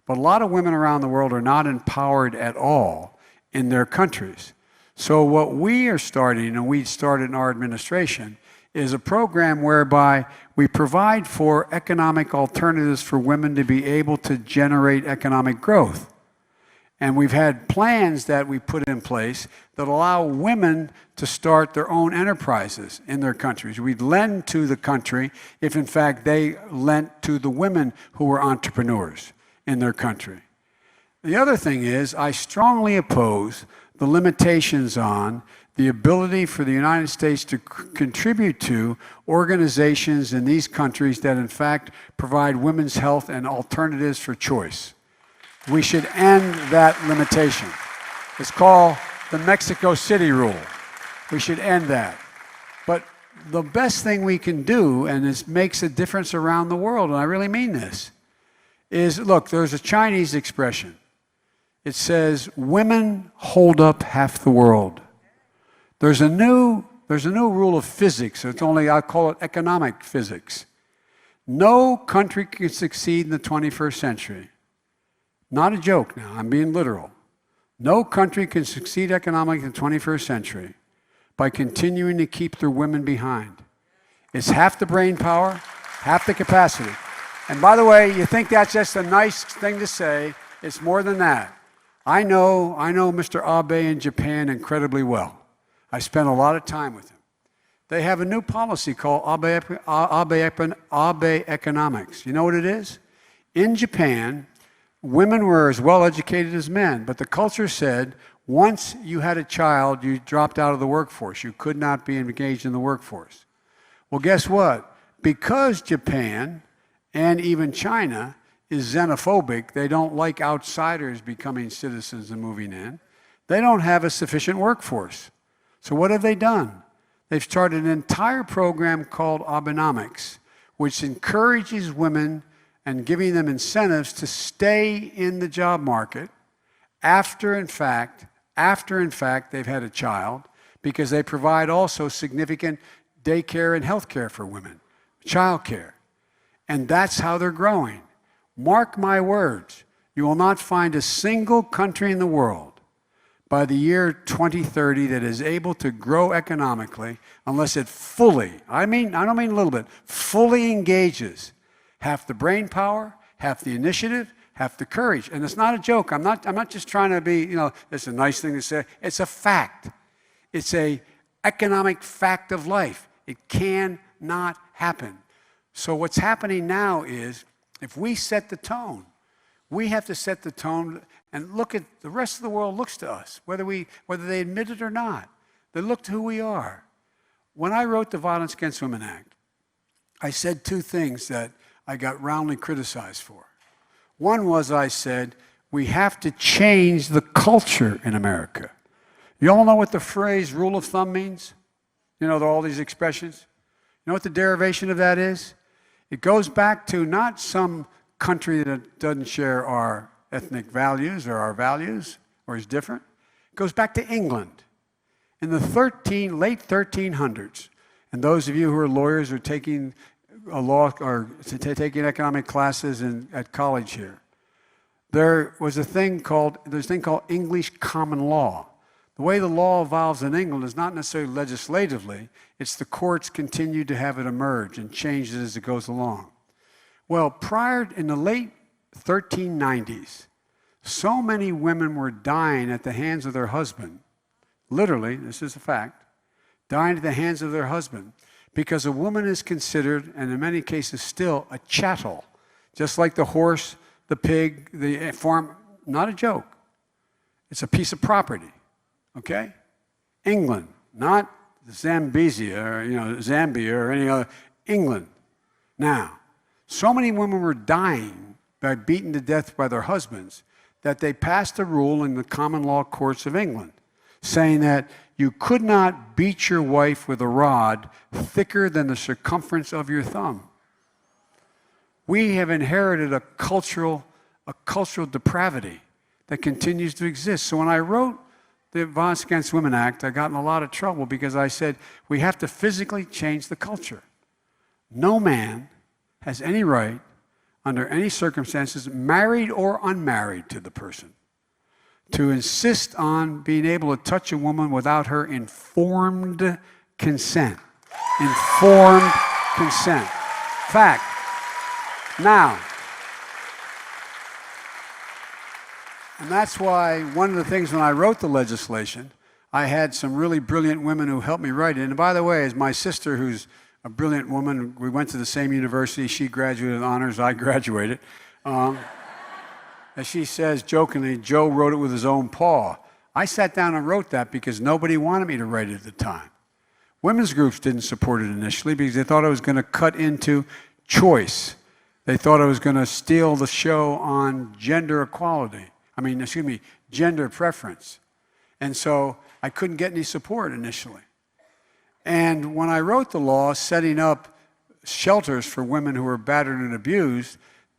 But a lot of women around the world are not empowered at all in their countries. So what we are starting, and we started in our administration, is a program whereby we provide for economic alternatives for women to be able to generate economic growth. And we've had plans that we put in place that allow women to start their own enterprises in their countries. We'd lend to the country if, in fact, they lent to the women who were entrepreneurs in their country. The other thing is, I strongly oppose the limitations on the ability for the United States to contribute to organizations in these countries that, in fact, provide women's health and alternatives for choice. We should end that limitation. It's called the Mexico City rule. We should end that. But the best thing we can do, and this makes a difference around the world, and I really mean this, is, look, there's a Chinese expression. It says, women hold up half the world. There's a new rule of physics. I call it economic physics. No country can succeed in the 21st century. Not a joke now, I'm being literal. No country can succeed economically in the 21st century by continuing to keep their women behind. It's half the brain power, half the capacity. And by the way, you think that's just a nice thing to say. It's more than that. I know Mr. Abe in Japan incredibly well. I spent a lot of time with him. They have a new policy called Abe economics. You know what it is? In Japan, women were as well educated as men, but the culture said once you had a child, you dropped out of the workforce. You could not be engaged in the workforce. Well, guess what? Because Japan and even China is xenophobic, they don't like outsiders becoming citizens and moving in, they don't have a sufficient workforce. So what have they done? They've started an entire program called Abenomics, which encourages women and giving them incentives to stay in the job market after in fact they've had a child, because they provide also significant daycare and health care for women, child care. And that's how they're growing. Mark my words, You will not find a single country in the world by the year 2030 that is able to grow economically unless it fully, I don't mean a little bit, fully engages half the brain power, half the initiative, half the courage. And it's not a joke. I'm not just trying to be, it's a nice thing to say. It's a fact. It's a economic fact of life. It cannot happen. So what's happening now is if we set the tone, we have to set the tone and look at the rest of the world looks to us, whether they admit it or not. They look to who we are. When I wrote the Violence Against Women Act, I said two things that I got roundly criticized for. One was I said, we have to change the culture in America. You all know what the phrase rule of thumb means? There are all these expressions. You know what the derivation of that is? It goes back to not some country that doesn't share our ethnic values or our values or is different. It goes back to England. In the late 1300s, and those of you who are lawyers or taking a law or taking economic classes at college here, there's a thing called English common law. The way the law evolves in England is not necessarily legislatively, it's the courts continue to have it emerge and change it as it goes along. Well, in the late 1390s, so many women were dying at the hands of their husband, literally, this is a fact, dying at the hands of their husband, because a woman is considered, and in many cases still, a chattel, just like the horse, the pig, the farm, not a joke. It's a piece of property, okay? England, not Zambia or any other, England. Now, so many women were dying by beaten to death by their husbands that they passed a rule in the common law courts of England saying that you could not beat your wife with a rod thicker than the circumference of your thumb. We have inherited a cultural depravity that continues to exist. So when I wrote the Violence Against Women Act, I got in a lot of trouble because I said we have to physically change the culture. No man has any right, under any circumstances, married or unmarried to the person, to insist on being able to touch a woman without her informed consent. Informed consent. Fact. Now, and that's why one of the things when I wrote the legislation, I had some really brilliant women who helped me write it. And by the way, as my sister, who's a brilliant woman, we went to the same university, she graduated with honors, I graduated. As she says jokingly, Joe wrote it with his own paw. I sat down and wrote that because nobody wanted me to write it at the time. Women's groups didn't support it initially because they thought I was going to cut into choice. They thought I was going to steal the show on gender equality. Gender preference. And so I couldn't get any support initially. And when I wrote the law setting up shelters for women who were battered and abused,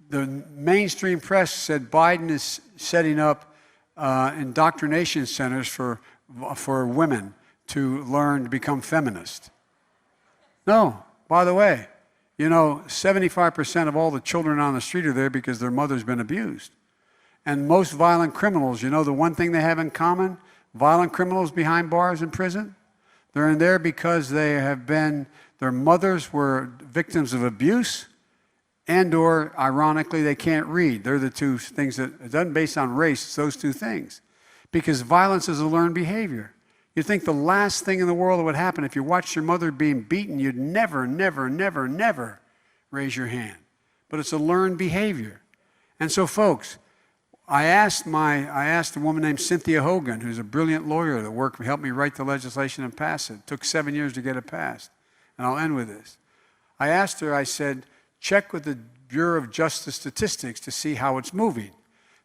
the mainstream press said Biden is setting up indoctrination centers for women to learn to become feminist. No, by the way, 75% of all the children on the street are there because their mother's been abused. And most violent criminals, the one thing they have in common? Violent criminals behind bars in prison? They're in there because their mothers were victims of abuse and/or, ironically, they can't read. They're the two things that, it doesn't based on race, it's those two things. Because violence is a learned behavior. You think the last thing in the world that would happen if you watched your mother being beaten, you'd never, never, never, never raise your hand. But it's a learned behavior. And so, folks, I asked a woman named Cynthia Hogan, who's a brilliant lawyer that helped me write the legislation and pass it. It took 7 years to get it passed. And I'll end with this. I asked her, I said, check with the Bureau of Justice Statistics to see how it's moving.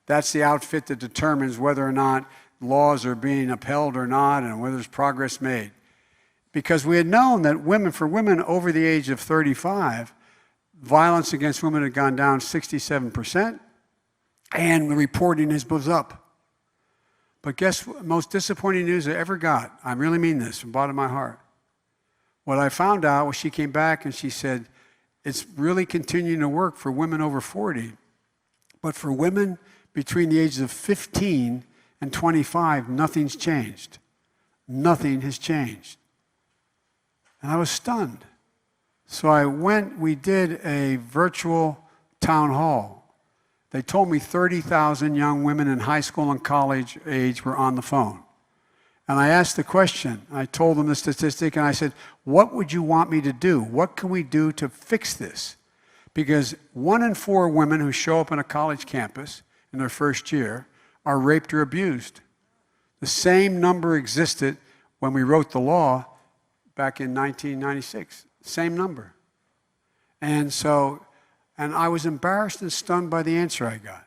That's the outfit that determines whether or not laws are being upheld or not and whether there's progress made. Because we had known that for women over the age of 35, violence against women had gone down 67%. And the reporting was up. But guess what? Most disappointing news I ever got. I really mean this from the bottom of my heart. What I found out was she came back and she said, it's really continuing to work for women over 40. But for women between the ages of 15 and 25, nothing's changed. Nothing has changed. And I was stunned. So we did a virtual town hall. They told me 30,000 young women in high school and college age were on the phone. And I asked the question, I told them the statistic, and I said, what would you want me to do? What can we do to fix this? Because 1 in 4 women who show up on a college campus in their first year are raped or abused. The same number existed when we wrote the law back in 1996. Same number. And I was embarrassed and stunned by the answer I got.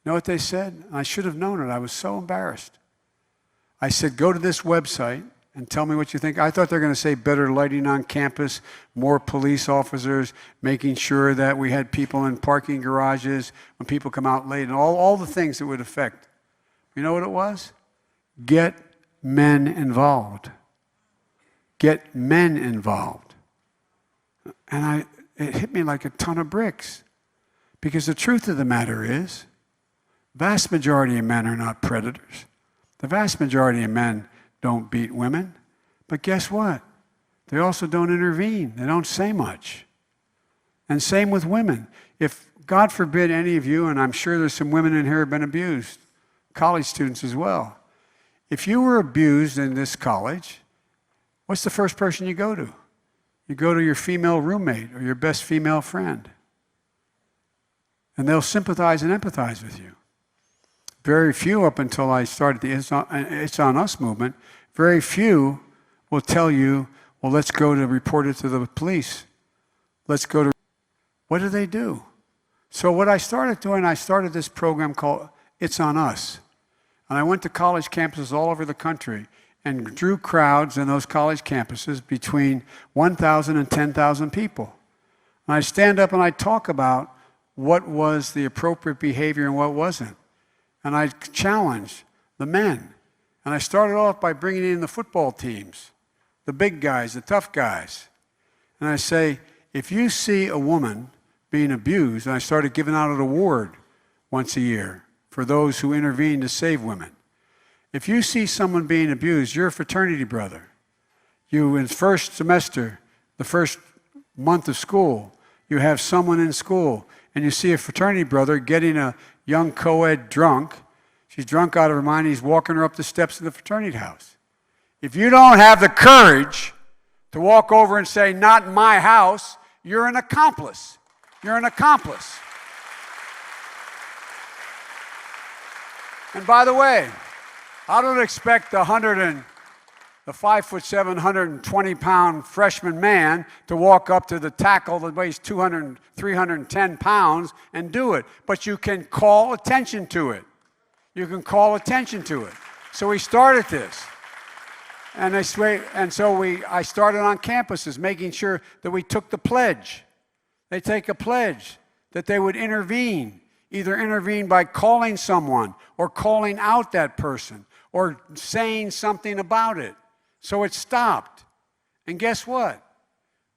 You know what they said? I should have known it. I was so embarrassed. I said, go to this website and tell me what you think. I thought they were going to say better lighting on campus, more police officers, making sure that we had people in parking garages when people come out late, and all the things that would affect. You know what it was? Get men involved. Get men involved. And it hit me like a ton of bricks. Because the truth of the matter is, vast majority of men are not predators. The vast majority of men don't beat women. But guess what? They also don't intervene. They don't say much. And same with women. If, God forbid, any of you, and I'm sure there's some women in here who have been abused, college students as well. If you were abused in this college, what's the first person you go to? You go to your female roommate or your best female friend. And they'll sympathize and empathize with you. Very few, up until I started the It's On Us movement, very few will tell you, well, let's go to report it to the police. Let's go to... What do they do? So what I started doing, I started this program called It's On Us. And I went to college campuses all over the country and drew crowds in those college campuses between 1,000 and 10,000 people. And I stand up and I talk about what was the appropriate behavior and what wasn't. And I challenge the men. And I started off by bringing in the football teams, the big guys, the tough guys. And I say, if you see a woman being abused, and I started giving out an award once a year for those who intervene to save women. If you see someone being abused, you're a fraternity brother. You, in first semester, the first month of school, you have someone in school, and you see a fraternity brother getting a young co-ed drunk. She's drunk out of her mind. He's walking her up the steps of the fraternity house. If you don't have the courage to walk over and say, not in my house, you're an accomplice. You're an accomplice. And by the way, I don't expect the 5'7", 120-pound freshman man to walk up to the tackle that weighs 200, 310 pounds and do it. But you can call attention to it. You can call attention to it. So we started this. And I started on campuses, making sure that we took the pledge. They take a pledge that they would intervene, either intervene by calling someone or calling out that person or saying something about it. So it stopped. And guess what?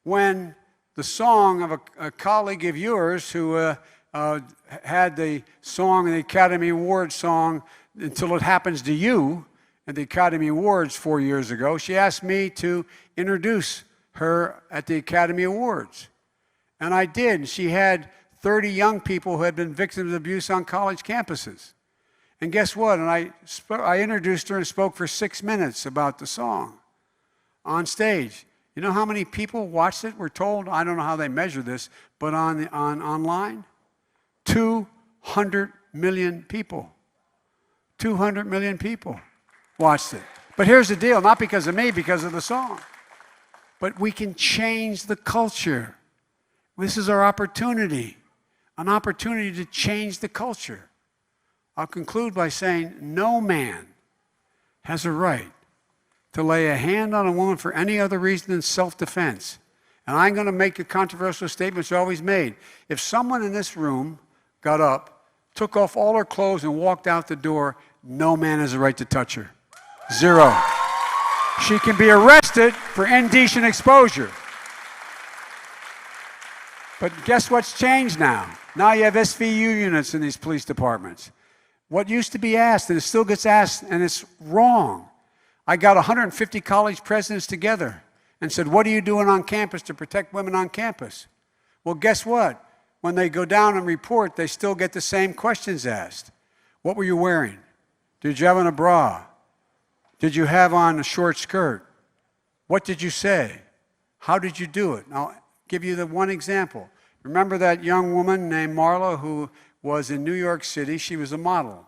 When the song of a colleague of yours who had the song, the Academy Award song, Until It Happens to You, at the Academy Awards 4 years ago, she asked me to introduce her at the Academy Awards. And I did. She had 30 young people who had been victims of abuse on college campuses. And guess what? And I introduced her and spoke for 6 minutes about the song on stage. You know how many people watched it? We're told, I don't know how they measure this, but online, 200 million people. 200 million people watched it. But here's the deal, not because of me, because of the song. But we can change the culture. This is our opportunity, an opportunity to change the culture. I'll conclude by saying no man has a right to lay a hand on a woman for any other reason than self-defense. And I'm going to make a controversial statement that's always made. If someone in this room got up, took off all her clothes and walked out the door, no man has a right to touch her. Zero. She can be arrested for indecent exposure. But guess what's changed now? Now you have SVU units in these police departments. What used to be asked, and it still gets asked, and it's wrong. I got 150 college presidents together and said, what are you doing on campus to protect women on campus? Well, guess what? When they go down and report, they still get the same questions asked. What were you wearing? Did you have on a bra? Did you have on a short skirt? What did you say? How did you do it? I'll give you the one example. Remember that young woman named Marla who was in New York City? She was a model.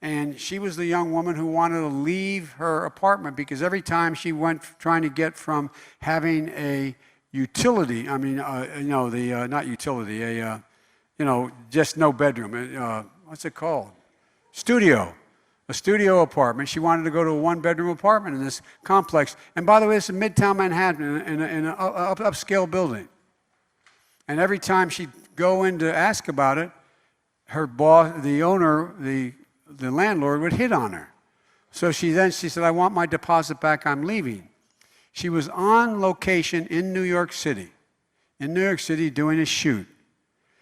And she was the young woman who wanted to leave her apartment because every time she went trying to get from having a utility, not utility, just no bedroom, what's it called? A studio apartment. She wanted to go to a one-bedroom apartment in this complex. And by the way, it's in Midtown Manhattan in an upscale building. And every time she'd go in to ask about it, her boss, the owner, the landlord would hit on her. So she said, I want my deposit back, I'm leaving. She was on location in New York City doing a shoot.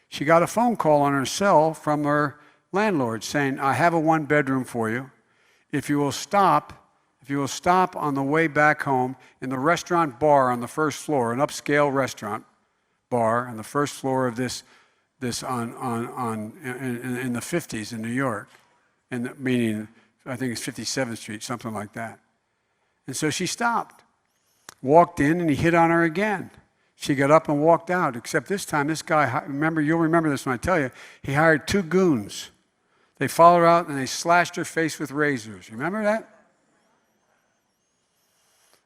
She got a phone call on her cell from her landlord saying, I have a one-bedroom for you. If you will stop on the way back home in the restaurant bar on the first floor, an upscale restaurant bar on the first floor of this in the 50s in New York, meaning I think it's 57th Street, something like that. And so she stopped, walked in, and he hit on her again. She got up and walked out, except this time this guy, you'll remember this when I tell you, he hired 2 goons. They followed her out and they slashed her face with razors. Remember that?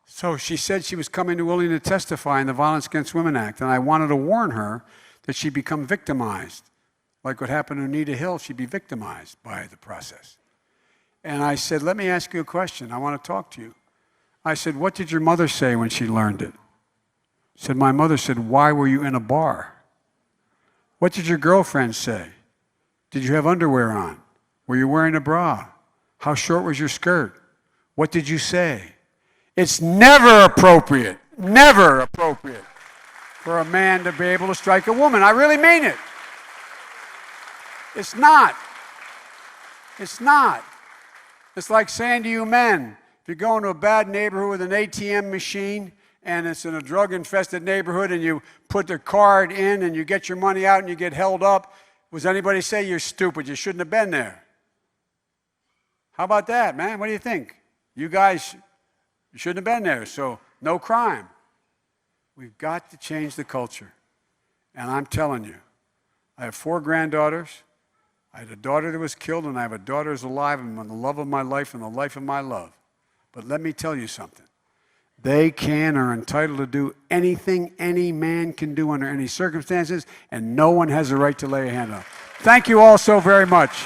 So she said she was willing to testify in the Violence Against Women Act, and I wanted to warn her that she'd become victimized. Like what happened to Anita Hill, she'd be victimized by the process. And I said, let me ask you a question. I want to talk to you. I said, what did your mother say when she learned it? She said, my mother said, why were you in a bar? What did your girlfriend say? Did you have underwear on? Were you wearing a bra? How short was your skirt? What did you say? It's never appropriate for a man to be able to strike a woman. I really mean it. It's not. It's not. It's like saying to you men, if you go into a bad neighborhood with an ATM machine and it's in a drug-infested neighborhood and you put the card in and you get your money out and you get held up, does anybody say you're stupid, you shouldn't have been there? How about that, man? What do you think? You guys, you shouldn't have been there, so no crime. We've got to change the culture. And I'm telling you, I have 4 granddaughters. I had a daughter that was killed, and I have a daughter who's alive, and the love of my life and the life of my love. But let me tell you something. They are entitled to do anything any man can do under any circumstances, and no one has a right to lay a hand on them. Thank you all so very much.